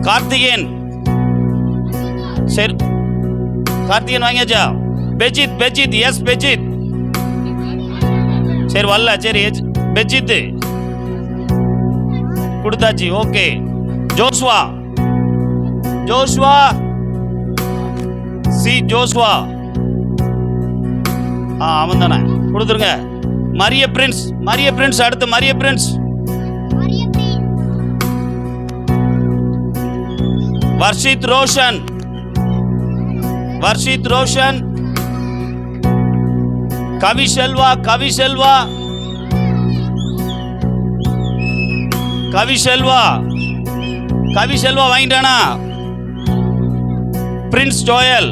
கார்த்திகேயன், சரி, கார்த்திகேயன் வாங்கியாச்சா? பெஜித், எஸ் பெஜித். சரி, வரல, சரி, பெஜித் கொடுத்தாச்சு. ஓகே, ஜோஸ்வா, ஜோஸ்வா. அவன் தானே, கொடுத்துருங்க. மரிய பிரின்ஸ் அடுத்து. மரிய பிரின்ஸ். வர்ஷித் ரோஷன். கவிசெல்வா வாங்கிட்டானா? பிரின்ஸ் ஜோயல்.